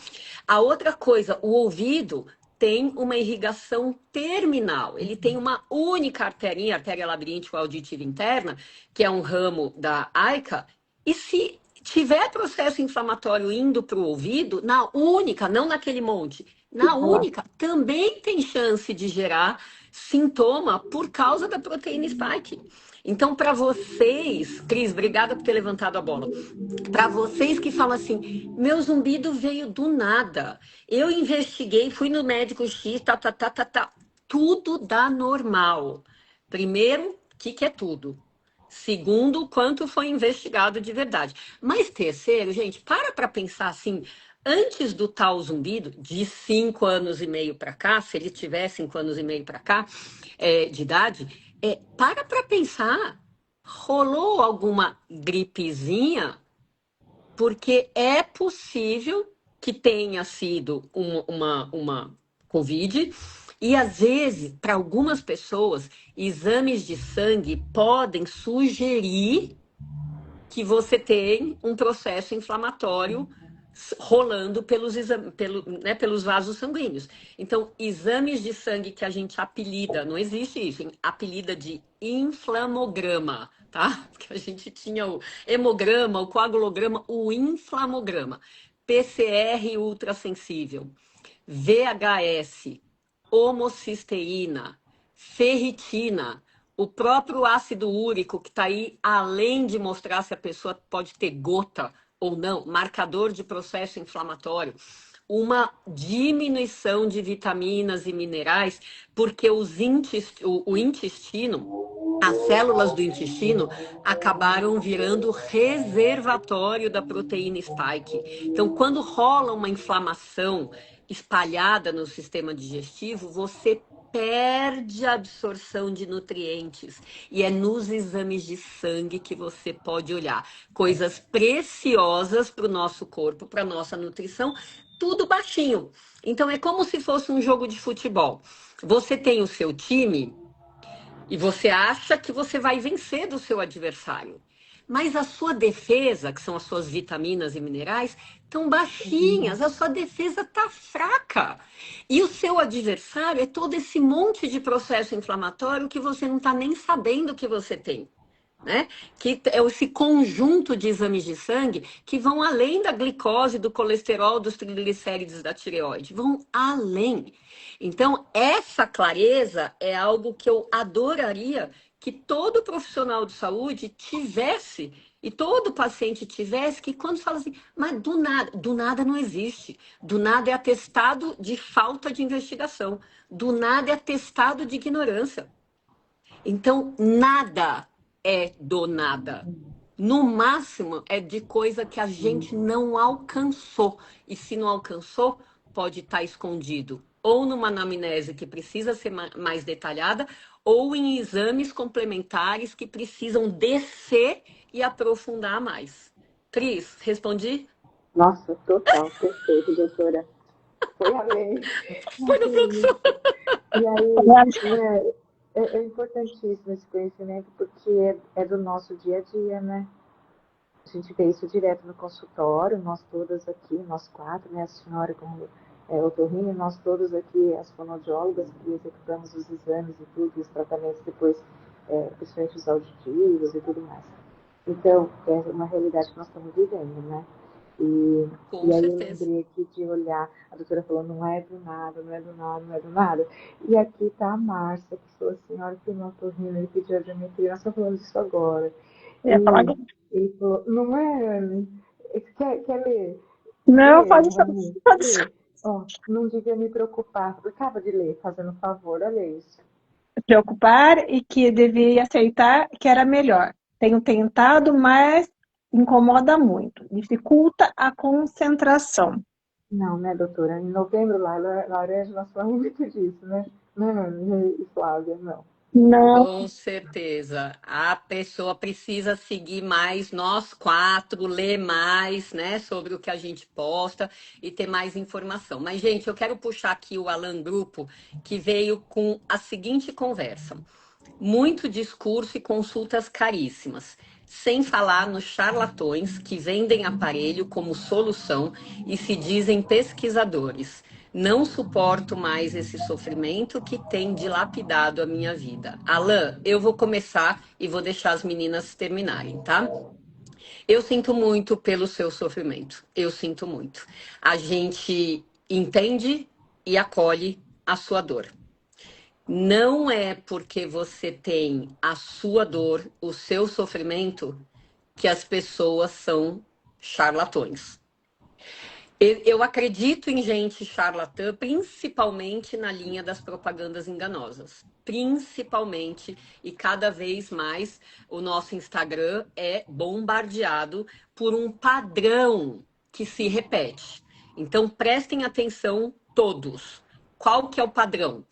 A outra coisa, o ouvido tem uma irrigação terminal. Ele tem uma única artéria, artéria labiríntica auditiva interna, que é um ramo da AICA, e se tiver processo inflamatório indo para o ouvido, na única, não naquele monte, na Fica lá. única, também tem chance de gerar sintoma por causa da proteína spike. Então, para vocês, Cris, obrigada por ter levantado a bola. Para vocês que falam assim, meu zumbido veio do nada. Eu investiguei, fui no médico X, tá. Tudo dá normal. Primeiro, o que é tudo? Segundo, quanto foi investigado de verdade. Mas terceiro, gente, para pensar assim, antes do tal zumbido, de 5 anos e meio para cá, se ele tiver 5 anos e meio para cá, de idade, para pensar, rolou alguma gripezinha, porque é possível que tenha sido uma Covid, e às vezes, para algumas pessoas, exames de sangue podem sugerir que você tem um processo inflamatório rolando pelos vasos sanguíneos. Então, exames de sangue que a gente apelida, não existe isso, hein? Apelida de inflamograma, tá? Porque a gente tinha o hemograma, o coagulograma, o inflamograma, PCR ultrassensível, VHS, homocisteína, ferritina, o próprio ácido úrico, que está aí, além de mostrar se a pessoa pode ter gota ou não, marcador de processo inflamatório, uma diminuição de vitaminas e minerais, porque o intestino, as células do intestino acabaram virando reservatório da proteína spike. Então, quando rola uma inflamação espalhada no sistema digestivo, você perde a absorção de nutrientes. E é nos exames de sangue que você pode olhar coisas preciosas para o nosso corpo, para a nossa nutrição, tudo baixinho. Então é como se fosse um jogo de futebol. Você tem o seu time e você acha que você vai vencer do seu adversário. Mas a sua defesa, que são as suas vitaminas e minerais, estão baixinhas, a sua defesa está fraca. E o seu adversário é todo esse monte de processo inflamatório que você não está nem sabendo que você tem. Né? Que é esse conjunto de exames de sangue que vão além da glicose, do colesterol, dos triglicérides, da tireoide, vão além. Então, essa clareza é algo que eu adoraria que todo profissional de saúde tivesse e todo paciente tivesse, que quando fala assim, mas do nada não existe. Do nada é atestado de falta de investigação. Do nada é atestado de ignorância. Então, nada é do nada. No máximo, é de coisa que a gente não alcançou. E se não alcançou, pode estar escondido. Ou numa anamnese que precisa ser mais detalhada, ou em exames complementares que precisam descer e aprofundar mais. Cris, respondi? Nossa, total, perfeito, doutora. Foi além. Foi no fluxo. E aí, né, é importantíssimo esse conhecimento porque é do nosso dia a dia, né? A gente vê isso direto no consultório, nós todas aqui, nós quatro, né? A senhora como otorrino, nós todos aqui, as fonoaudiólogas que executamos os exames e tudo, os tratamentos depois, principalmente os auditivos e tudo mais. Então, é uma realidade que nós estamos vivendo, né? Com E aí eu certeza. lembrei aqui de olhar, a doutora falou, não é do nada, não é do nada, não é do nada. E aqui está a Márcia, que falou assim, olha que não estou rindo, ele pediu a geometria, nós estamos falando disso agora. Eu ia falar E ele falou, não é, Anne? Quer ler? não, Lê, pode ser. Anne, Pode lê. ser. Ó, não devia me preocupar. Acaba de ler, fazendo um favor, olha isso. Preocupar e que devia aceitar que era melhor. Tenho tentado, mas incomoda muito, dificulta a concentração. Não, né, doutora? Em novembro, laranja, nós falamos muito disso, né? Não, Flávia, não. Não, Com certeza. A pessoa precisa seguir mais nós quatro, ler mais, né, sobre o que a gente posta e ter mais informação. Mas, gente, eu quero puxar aqui o Alan Grupo, que veio com a seguinte conversa. Muito discurso e consultas caríssimas, sem falar nos charlatões que vendem aparelho como solução e se dizem pesquisadores. Não suporto mais esse sofrimento que tem dilapidado a minha vida. Alan, eu vou começar e vou deixar as meninas terminarem, tá? Eu sinto muito pelo seu sofrimento. Eu sinto muito. A gente entende e acolhe a sua dor. Não é porque você tem a sua dor, o seu sofrimento, que as pessoas são charlatões. Eu acredito em gente charlatã, principalmente na linha das propagandas enganosas. Principalmente, e cada vez mais, o nosso Instagram é bombardeado por um padrão que se repete. Então, prestem atenção todos. Qual que é o padrão?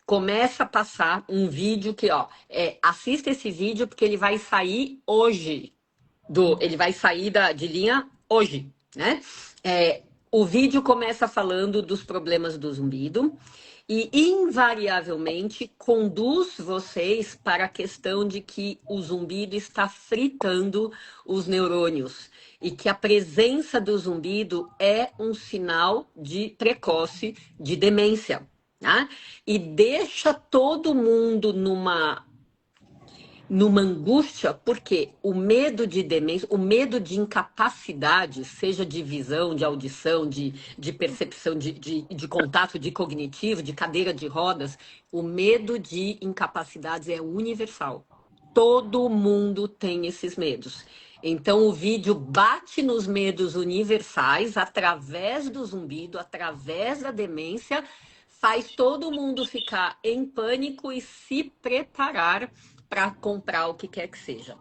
Começa a passar um vídeo que, ó, assista esse vídeo porque ele vai sair hoje. Ele vai sair de linha hoje, né? O vídeo começa falando dos problemas do zumbido e, invariavelmente, conduz vocês para a questão de que o zumbido está fritando os neurônios e que a presença do zumbido é um sinal de precoce de demência. Tá? E deixa todo mundo numa angústia, porque o medo de demência, o medo de incapacidade, seja de visão, de audição, de percepção, de contato, de cognitivo, de cadeira de rodas, o medo de incapacidades é universal. Todo mundo tem esses medos. Então, o vídeo bate nos medos universais através do zumbido, através da demência, faz todo mundo ficar em pânico e se preparar para comprar o que quer que seja.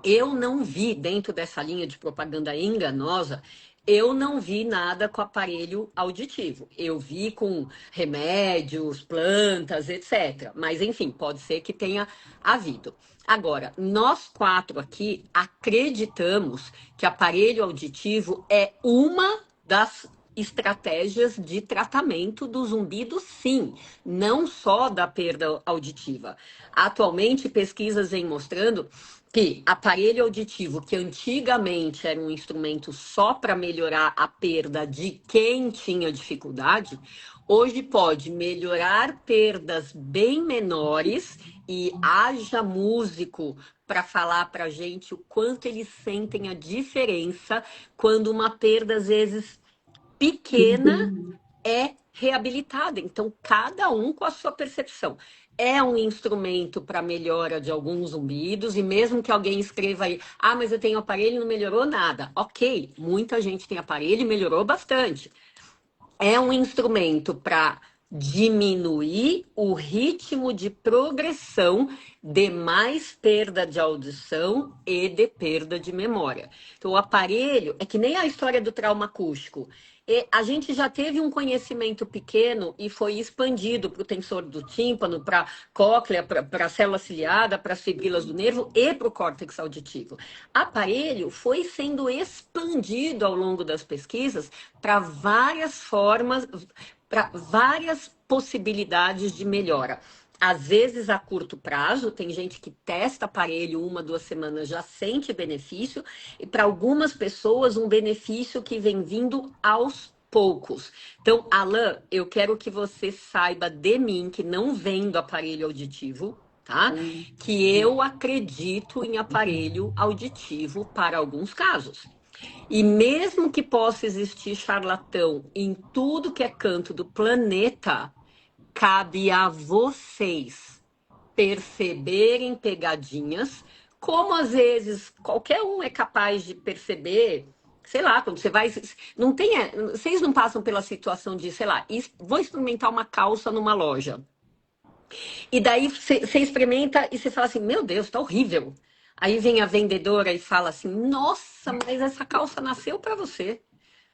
Eu não vi, dentro dessa linha de propaganda enganosa, eu não vi nada com aparelho auditivo. Eu vi com remédios, plantas, etc. Mas, enfim, pode ser que tenha havido. Agora, nós quatro aqui acreditamos que aparelho auditivo é uma das estratégias de tratamento do zumbido, sim, não só da perda auditiva. Atualmente, pesquisas vêm mostrando que aparelho auditivo, que antigamente era um instrumento só para melhorar a perda de quem tinha dificuldade, hoje pode melhorar perdas bem menores e haja músico para falar para a gente o quanto eles sentem a diferença quando uma perda, às vezes, pequena é reabilitada. Então, cada um com a sua percepção. É um instrumento para melhora de alguns zumbidos, e mesmo que alguém escreva aí, mas eu tenho aparelho e não melhorou nada. Ok, muita gente tem aparelho e melhorou bastante. É um instrumento para diminuir o ritmo de progressão de mais perda de audição e de perda de memória. Então, o aparelho é que nem a história do trauma acústico. A gente já teve um conhecimento pequeno e foi expandido para o tensor do tímpano, para a cóclea, para a célula ciliada, para as fibrilas do nervo e para o córtex auditivo. Aparelho foi sendo expandido ao longo das pesquisas para várias formas, para várias possibilidades de melhora. Às vezes a curto prazo, tem gente que testa aparelho 1, 2 semanas, já sente benefício, e para algumas pessoas um benefício que vem vindo aos poucos. Então, Alan, eu quero que você saiba de mim, que não vendo aparelho auditivo, tá? Que eu acredito em aparelho auditivo para alguns casos. E mesmo que possa existir charlatão em tudo que é canto do planeta, cabe a vocês perceberem pegadinhas, como às vezes qualquer um é capaz de perceber, sei lá, quando você vai. Não tem, vocês não passam pela situação de, sei lá, vou experimentar uma calça numa loja. E daí você experimenta e você fala assim, meu Deus, tá horrível. Aí vem a vendedora e fala assim: nossa, mas essa calça nasceu para você.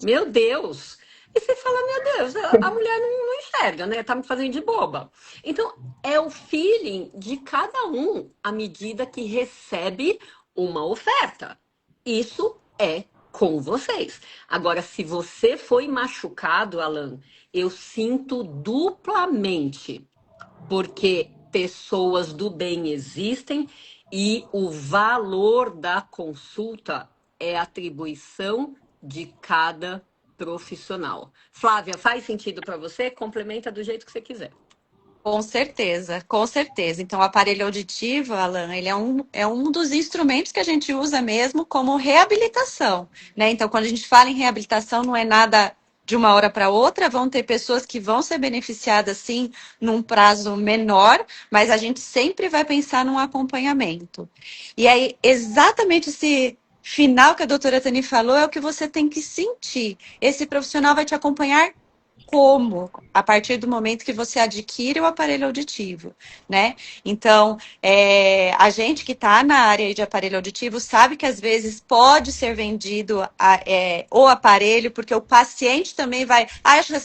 Meu Deus! E você fala: meu Deus, a mulher não enxerga, né? Tá me fazendo de boba. Então, é o feeling de cada um à medida que recebe uma oferta. Isso é com vocês. Agora, se você foi machucado, Alan, eu sinto duplamente, porque pessoas do bem existem e o valor da consulta é atribuição de cada profissional. Flávia, faz sentido para você? Complementa do jeito que você quiser. Com certeza, com certeza. Então, o aparelho auditivo, Alan, ele é um dos instrumentos que a gente usa mesmo como reabilitação, né? Então, quando a gente fala em reabilitação, não é nada de uma hora para outra, vão ter pessoas que vão ser beneficiadas, sim, num prazo menor, mas a gente sempre vai pensar num acompanhamento. E aí, exatamente esse final que a doutora Tani falou é o que você tem que sentir. Esse profissional vai te acompanhar como? A partir do momento que você adquire o aparelho auditivo, né? Então, a gente que está na área de aparelho auditivo sabe que às vezes pode ser vendido o aparelho, porque o paciente também vai,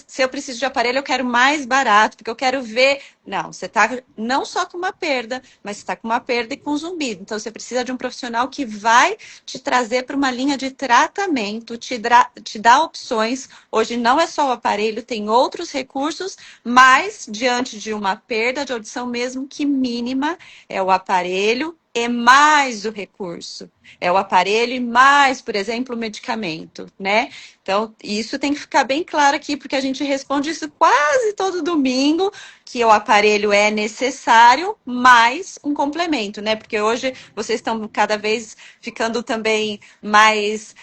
se eu preciso de aparelho, eu quero mais barato, porque eu quero ver. Não, você está não só com uma perda, mas você está com uma perda e com zumbido. Então, você precisa de um profissional que vai te trazer para uma linha de tratamento, te dá opções. Hoje não é só o aparelho, tem outros recursos, mas diante de uma perda de audição, mesmo que mínima, é o aparelho e mais o recurso. É o aparelho e mais, por exemplo, o medicamento, né? Então, isso tem que ficar bem claro aqui, porque a gente responde isso quase todo domingo, que o aparelho é necessário, mais um complemento, né? Porque hoje vocês estão cada vez ficando também mais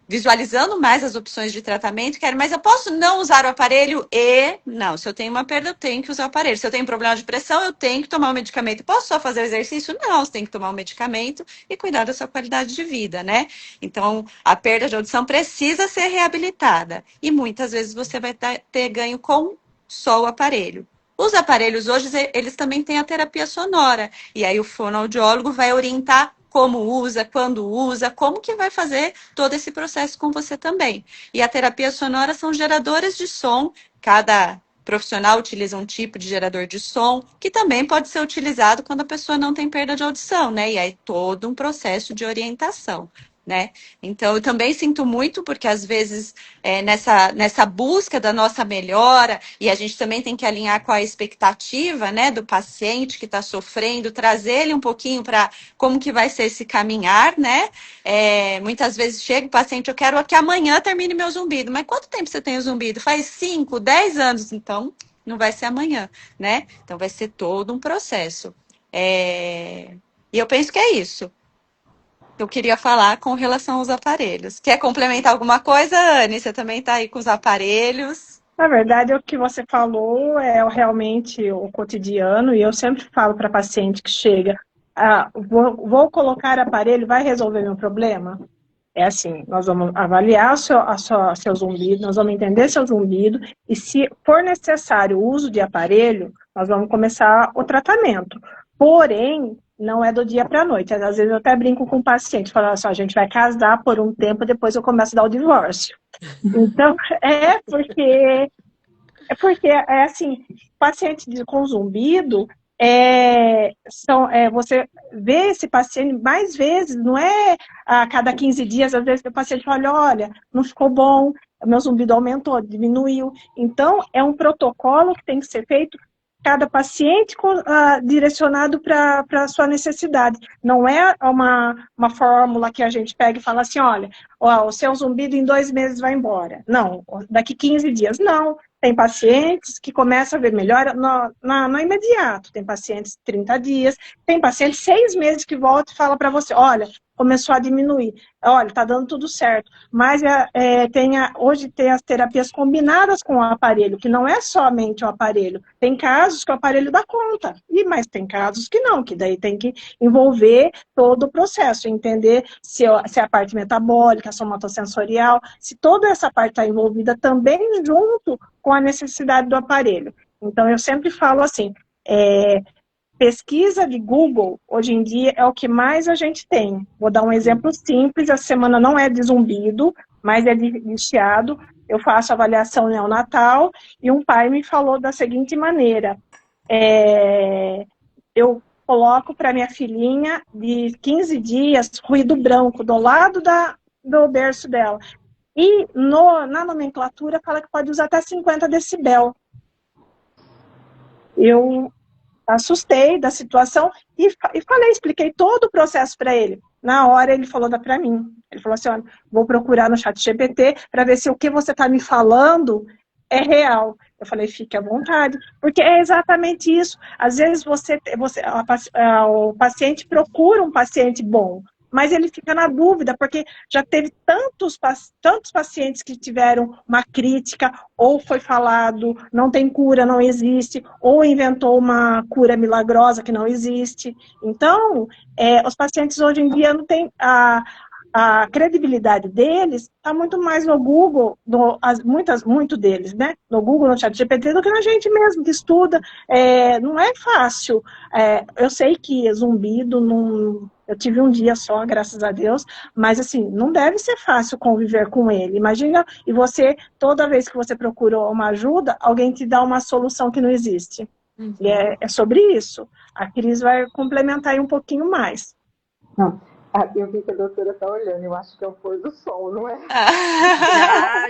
visualizando mais as opções de tratamento. Mas eu posso não usar o aparelho e... Não, se eu tenho uma perda, eu tenho que usar o aparelho. Se eu tenho problema de pressão, eu tenho que tomar o medicamento. Posso só fazer o exercício? Não, você tem que tomar o medicamento e cuidar da sua qualidade de vida, né? Então, a perda de audição precisa ser reabilitada. E muitas vezes você vai ter ganho com só o aparelho. Os aparelhos hoje, eles também têm a terapia sonora. E aí o fonoaudiólogo vai orientar como usa, quando usa, como que vai fazer todo esse processo com você também. E a terapia sonora são geradores de som, cada profissional utiliza um tipo de gerador de som, que também pode ser utilizado quando a pessoa não tem perda de audição, né? E aí todo um processo de orientação, né? Então, eu também sinto muito, porque às vezes nessa busca da nossa melhora, e a gente também tem que alinhar com a expectativa, né, do paciente que está sofrendo, trazer ele um pouquinho para como que vai ser esse caminhar, né? Muitas vezes chega o paciente, eu quero que amanhã termine meu zumbido. Mas quanto tempo você tem o zumbido? Faz 5, 10 anos, então não vai ser amanhã, né? Então vai ser todo um processo. E eu penso que é isso. Eu queria falar com relação aos aparelhos. Quer complementar alguma coisa, Anne? Você também está aí com os aparelhos? Na verdade, o que você falou é realmente o cotidiano, e eu sempre falo para paciente que chega, vou colocar aparelho, vai resolver meu problema? É assim, nós vamos avaliar seu zumbido, nós vamos entender seu zumbido, e se for necessário o uso de aparelho, nós vamos começar o tratamento. Porém, não é do dia para a noite. Às vezes eu até brinco com o paciente, falando assim, a gente vai casar por um tempo, depois eu começo a dar o divórcio. Então, porque assim, paciente com zumbido, você vê esse paciente mais vezes, não é a cada 15 dias, às vezes o paciente fala, olha, não ficou bom, meu zumbido aumentou, diminuiu. Então, é um protocolo que tem que ser feito cada paciente direcionado para a sua necessidade. Não é uma fórmula que a gente pega e fala assim, olha, o seu zumbido em 2 meses vai embora. Não, daqui 15 dias. Não. Tem pacientes que começam a ver melhora no imediato. Tem pacientes 30 dias. Tem pacientes 6 meses que volta e fala para você, olha, começou a diminuir. Olha, está dando tudo certo. Mas hoje tem as terapias combinadas com o aparelho, que não é somente o aparelho. Tem casos que o aparelho dá conta, mas tem casos que não, que daí tem que envolver todo o processo, entender se é a parte metabólica, somatosensorial, se toda essa parte está envolvida também junto com a necessidade do aparelho. Então, eu sempre falo assim, Pesquisa de Google, hoje em dia, é o que mais a gente tem. Vou dar um exemplo simples, a semana não é de zumbido, mas é de chiado. Eu faço avaliação neonatal e um pai me falou da seguinte maneira, eu coloco para minha filhinha de 15 dias ruído branco do lado do berço dela. E na nomenclatura fala que pode usar até 50 decibel. Eu assustei da situação e falei, expliquei todo o processo para ele. Na hora ele falou para mim, ele falou assim, olha, vou procurar no chat GPT para ver se o que você está me falando é real. Eu falei, fique à vontade, porque é exatamente isso. Às vezes o paciente procura um paciente bom, mas ele fica na dúvida, porque já teve tantos pacientes que tiveram uma crítica, ou foi falado, não tem cura, não existe, ou inventou uma cura milagrosa que não existe. Então, os pacientes hoje em dia não têm a credibilidade deles está muito mais no Google, muito deles, né? No Google, no ChatGPT, do que na gente mesmo, que estuda. Não é fácil. Eu sei que zumbido, eu tive um dia só, graças a Deus, mas assim, não deve ser fácil conviver com ele. Imagina, e você, toda vez que você procura uma ajuda, alguém te dá uma solução que não existe. E é sobre isso. A Cris vai complementar aí um pouquinho mais. Não. Eu vi que a doutora está olhando, eu acho que é o pôr do sol, não é?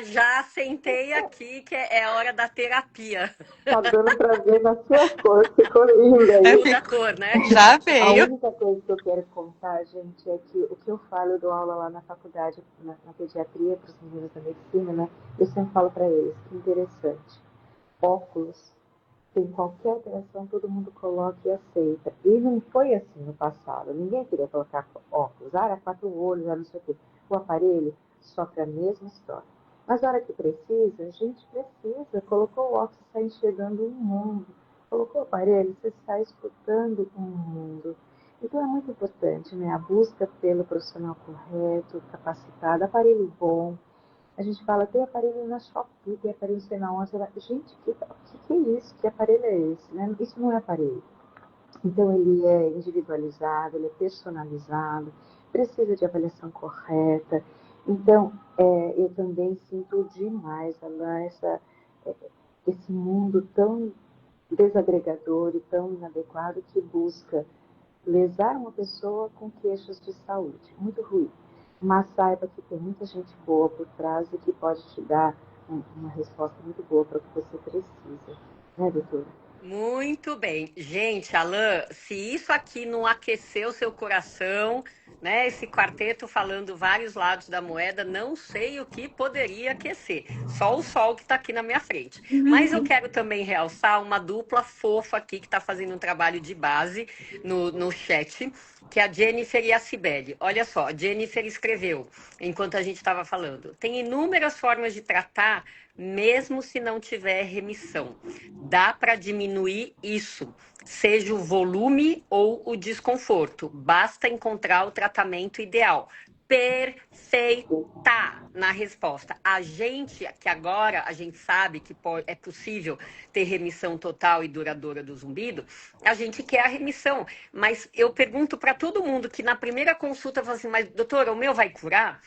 Já sentei aqui que é a hora da terapia. Tá dando para ver na sua cor, ficou linda aí. Muda a cor, né? Já A veio. única coisa que eu quero contar, gente, é que o que eu falo, eu dou aula lá na faculdade, na pediatria, para os meninos da medicina, né? Eu sempre falo para eles, que interessante, óculos, tem qualquer alteração, todo mundo coloca e aceita. E não foi assim no passado. Ninguém queria colocar óculos. Era 4 olhos, era não sei o quê. O aparelho sofre a mesma história. Mas na hora que precisa, a gente precisa. Colocou o óculos, você está enxergando um mundo. Colocou o aparelho, você está escutando um mundo. Então é muito importante, né? A busca pelo profissional correto, capacitado, aparelho bom. A gente fala, tem aparelho na Shopee, tem aparelho sei lá onde. Gente, o que é isso? Que aparelho é esse? Né? Isso não é aparelho. Então, ele é individualizado, ele é personalizado, precisa de avaliação correta. Então, eu também sinto demais, Alain, esse mundo tão desagregador e tão inadequado que busca lesar uma pessoa com queixas de saúde. Muito ruim. Mas saiba que tem muita gente boa por trás e que pode te dar uma resposta muito boa para o que você precisa. Né, doutora? Muito bem. Gente, Alain, se isso aqui não aqueceu seu coração, né? Esse quarteto falando vários lados da moeda, não sei o que poderia aquecer. Só o sol que está aqui na minha frente. Mas eu quero também realçar uma dupla fofa aqui que está fazendo um trabalho de base no chat, que é a Jennifer e a Cibele. Olha só, a Jennifer escreveu, enquanto a gente estava falando, tem inúmeras formas de tratar, mesmo se não tiver remissão. Dá para diminuir isso, seja o volume ou o desconforto. Basta encontrar o tratamento ideal. Perfeita na resposta. A gente, que agora a gente sabe que é possível ter remissão total e duradoura do zumbido, a gente quer a remissão. Mas eu pergunto para todo mundo que na primeira consulta fala assim, mas doutora, o meu vai curar?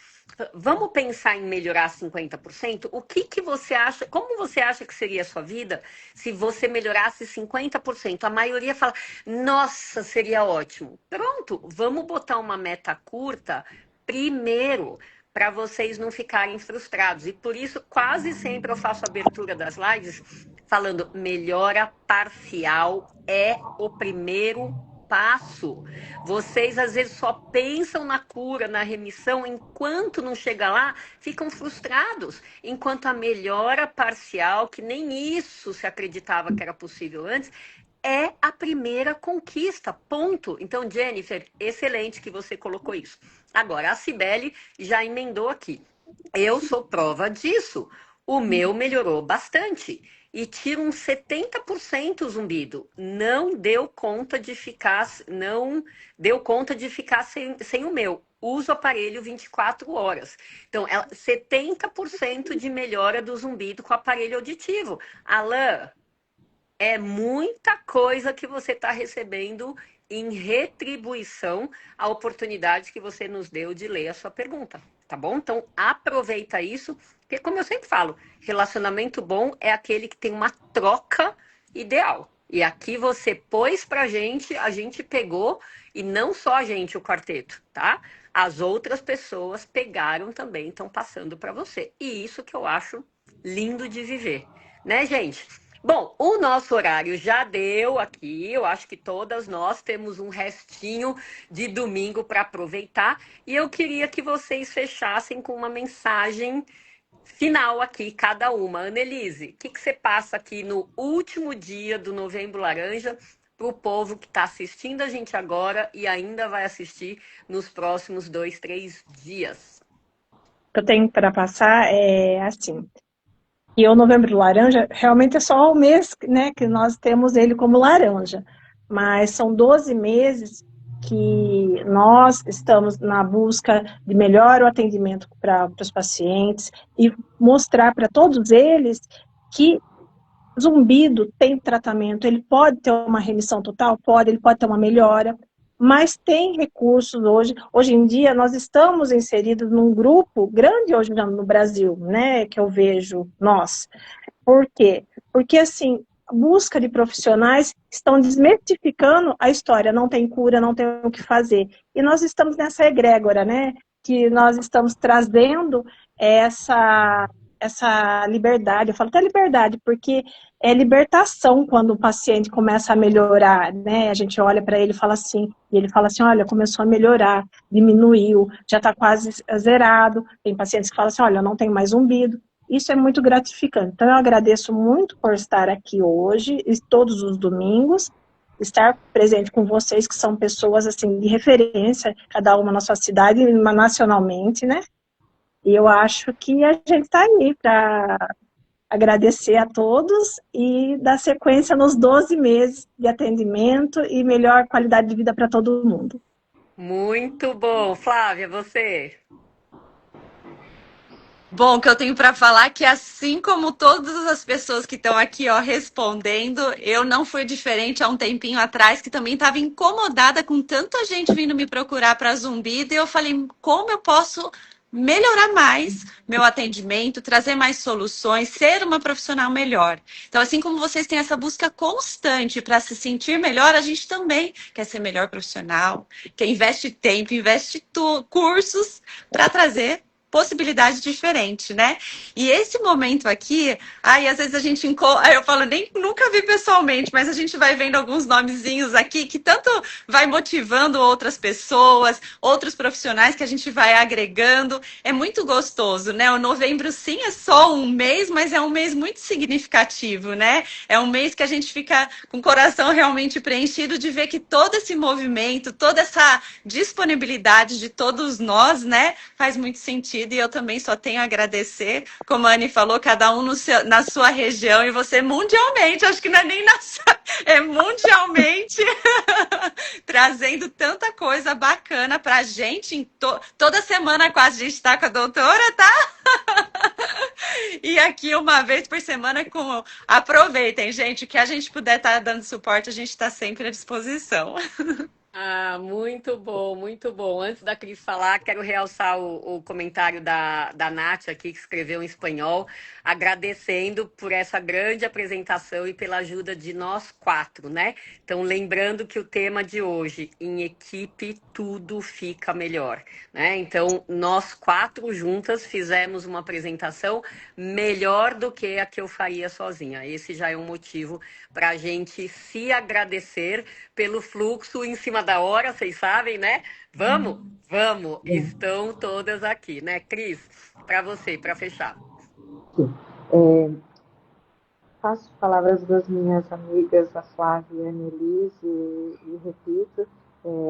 Vamos pensar em melhorar 50%? O que você acha, como você acha que seria a sua vida se você melhorasse 50%? A maioria fala, nossa, seria ótimo. Pronto, vamos botar uma meta curta primeiro, para vocês não ficarem frustrados. E por isso, quase sempre eu faço a abertura das lives falando, melhora parcial é o primeiro passo. Vocês às vezes só pensam na cura, na remissão, enquanto não chega lá, ficam frustrados. Enquanto a melhora parcial, que nem isso se acreditava que era possível antes, é a primeira conquista, ponto. Então, Jennifer, excelente que você colocou isso. Agora, a Cibele já emendou aqui. Eu sou prova disso. O meu melhorou bastante. E tira uns 70% o zumbido. Não deu conta de ficar, sem o meu. Uso o aparelho 24 horas. Então, 70% de melhora do zumbido com o aparelho auditivo. Alain, é muita coisa que você está recebendo em retribuição à oportunidade que você nos deu de ler a sua pergunta, tá bom? Então aproveita isso, porque como eu sempre falo, relacionamento bom é aquele que tem uma troca ideal. E aqui você pôs pra gente, a gente pegou, e não só a gente, o quarteto, tá? As outras pessoas pegaram também, estão passando para você. E isso que eu acho lindo de viver, né, gente? Bom, o nosso horário já deu aqui. Eu acho que todas nós temos um restinho de domingo para aproveitar. E eu queria que vocês fechassem com uma mensagem final aqui, cada uma. Annelise, o que, que você passa aqui no último dia do Novembro Laranja para o povo que está assistindo a gente agora e ainda vai assistir nos próximos 2, 3 dias? O que eu tenho para passar é assim, e o Novembro Laranja realmente é só o mês, né, que nós temos ele como laranja, mas são 12 meses que nós estamos na busca de melhor atendimento para os pacientes e mostrar para todos eles que zumbido tem tratamento, ele pode ter uma remissão total? Pode, ele pode ter uma melhora, mas tem recursos hoje. Hoje em dia, nós estamos inseridos num grupo grande hoje no Brasil, né, que eu vejo nós. Por quê? Porque, assim, a busca de profissionais estão desmistificando a história, não tem cura, não tem o que fazer. E nós estamos nessa egrégora, né, que nós estamos trazendo essa liberdade. Eu falo até liberdade, porque é libertação quando o paciente começa a melhorar, né? A gente olha para ele e ele fala assim, olha, começou a melhorar, diminuiu, já está quase zerado. Tem pacientes que falam assim, olha, eu não tenho mais zumbido. Isso é muito gratificante. Então, eu agradeço muito por estar aqui hoje, e todos os domingos, estar presente com vocês, que são pessoas, assim, de referência, cada uma na sua cidade, nacionalmente, né? E eu acho que a gente está aí para agradecer a todos e dar sequência nos 12 meses de atendimento e melhor qualidade de vida para todo mundo. Muito bom. Flávia, você? Bom, o que eu tenho para falar é que assim como todas as pessoas que estão aqui, ó, respondendo, eu não fui diferente há um tempinho atrás, que também estava incomodada com tanta gente vindo me procurar para Zumbi, e eu falei, como eu posso melhorar mais meu atendimento, trazer mais soluções, ser uma profissional melhor. Então, assim como vocês têm essa busca constante para se sentir melhor, a gente também quer ser melhor profissional, que investe tempo, investe cursos para trazer possibilidade diferente, né? E esse momento aqui, aí às vezes a gente aí eu falo, nem nunca vi pessoalmente, mas a gente vai vendo alguns nomezinhos aqui que tanto vai motivando outras pessoas, outros profissionais que a gente vai agregando. É muito gostoso, né? O novembro sim é só um mês, mas é um mês muito significativo, né? É um mês que a gente fica com o coração realmente preenchido de ver que todo esse movimento, toda essa disponibilidade de todos nós, né, faz muito sentido. E eu também só tenho a agradecer, como a Anne falou, cada um na sua região e você mundialmente, acho que não é nem é mundialmente, trazendo tanta coisa bacana pra gente. Toda semana quase a gente está com a doutora, tá? E aqui uma vez por semana aproveitem, gente, o que a gente puder estar dando suporte, a gente está sempre à disposição. Ah, muito bom, muito bom. Antes da Cris falar, quero realçar o comentário da Nath aqui, que escreveu em espanhol, agradecendo por essa grande apresentação e pela ajuda de nós quatro, né? Então, lembrando que o tema de hoje, em equipe, tudo fica melhor, né? Então, nós quatro juntas fizemos uma apresentação melhor do que a que eu faria sozinha. Esse já é um motivo para a gente se agradecer pelo fluxo em cima da hora, vocês sabem, né? Vamos? Vamos! Estão todas aqui, né? Cris, para você, para fechar. Sim. Faço palavras das minhas amigas, a Flávia e a Annelise, e repito,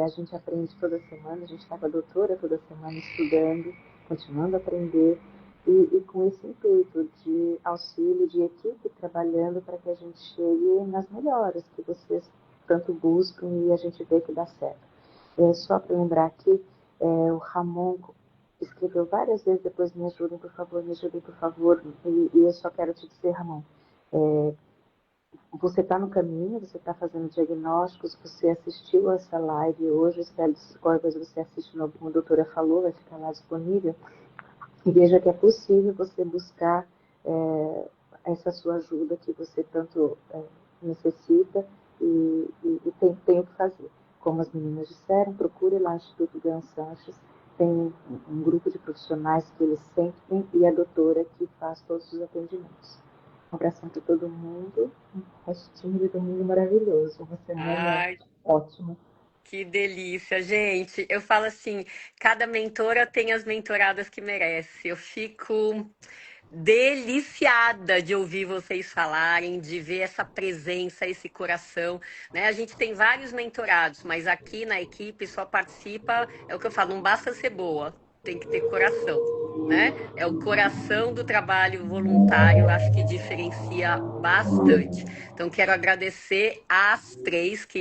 a gente aprende toda semana, a gente está com a doutora toda semana estudando, continuando a aprender, e com esse intuito de auxílio, de equipe trabalhando para que a gente chegue nas melhoras que vocês tanto buscam e a gente vê que dá certo. Só para lembrar aqui, o Ramon escreveu várias vezes depois, me ajudem por favor, e eu só quero te dizer, Ramon, você está no caminho, você está fazendo diagnósticos, você assistiu essa live hoje, qualquer coisa você assiste no como a doutora falou, vai ficar lá disponível, e veja que é possível você buscar essa sua ajuda que você tanto necessita e tem o que fazer. Como as meninas disseram, procure lá o Instituto Gan Sanches, tem um grupo de profissionais que eles sentem e a doutora que faz todos os atendimentos. Um abração para todo mundo, um restinho de domingo maravilhoso, uma semana Ai, ótima. que delícia, gente. Eu falo assim, cada mentora tem as mentoradas que merece. Eu fico deliciada de ouvir vocês falarem, de ver essa presença, esse coração, né? A gente tem vários mentorados, mas aqui na equipe só participa, é o que eu falo, não basta ser boa, tem que ter coração, né? É o coração do trabalho voluntário, acho que diferencia bastante. Então, quero agradecer às três que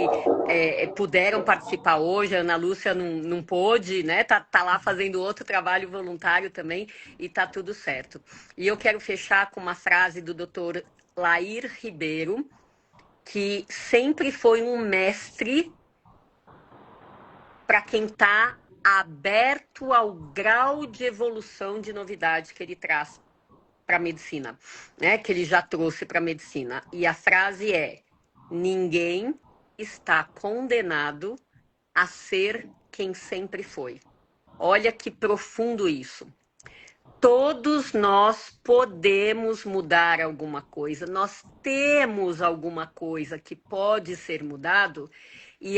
puderam participar hoje. A Ana Lúcia não pôde, né? Tá lá fazendo outro trabalho voluntário também e tá tudo certo. E eu quero fechar com uma frase do Dr. Lair Ribeiro, que sempre foi um mestre para quem está aberto ao grau de evolução de novidade que ele traz para a medicina, né? Que ele já trouxe para a medicina. E a frase é: ninguém está condenado a ser quem sempre foi. Olha que profundo isso. Todos nós podemos mudar alguma coisa, nós temos alguma coisa que pode ser mudado, e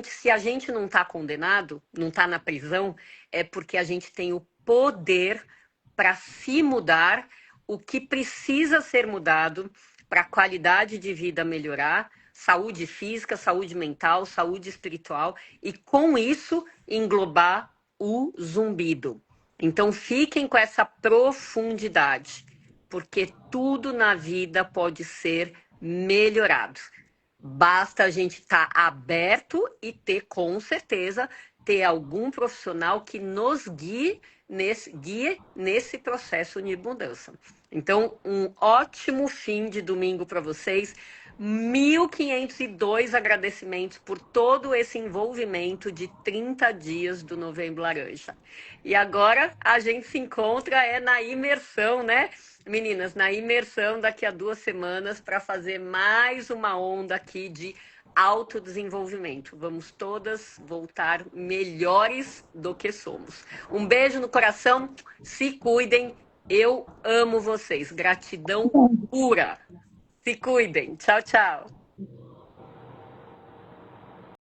se a gente não está condenado, não está na prisão, é porque a gente tem o poder para se mudar o que precisa ser mudado para a qualidade de vida melhorar, saúde física, saúde mental, saúde espiritual, e com isso englobar o zumbido. Então fiquem com essa profundidade, porque tudo na vida pode ser melhorado. Basta a gente estar aberto e ter, com certeza, ter algum profissional que nos guie nesse processo de mudança. Então, um ótimo fim de domingo para vocês. 1.502 agradecimentos por todo esse envolvimento de 30 dias do Novembro Laranja. E agora a gente se encontra na imersão, né? Meninas, na imersão daqui a 2 semanas para fazer mais uma onda aqui de autodesenvolvimento. Vamos todas voltar melhores do que somos. Um beijo no coração, se cuidem. Eu amo vocês. Gratidão pura. Se cuidem. Tchau, tchau.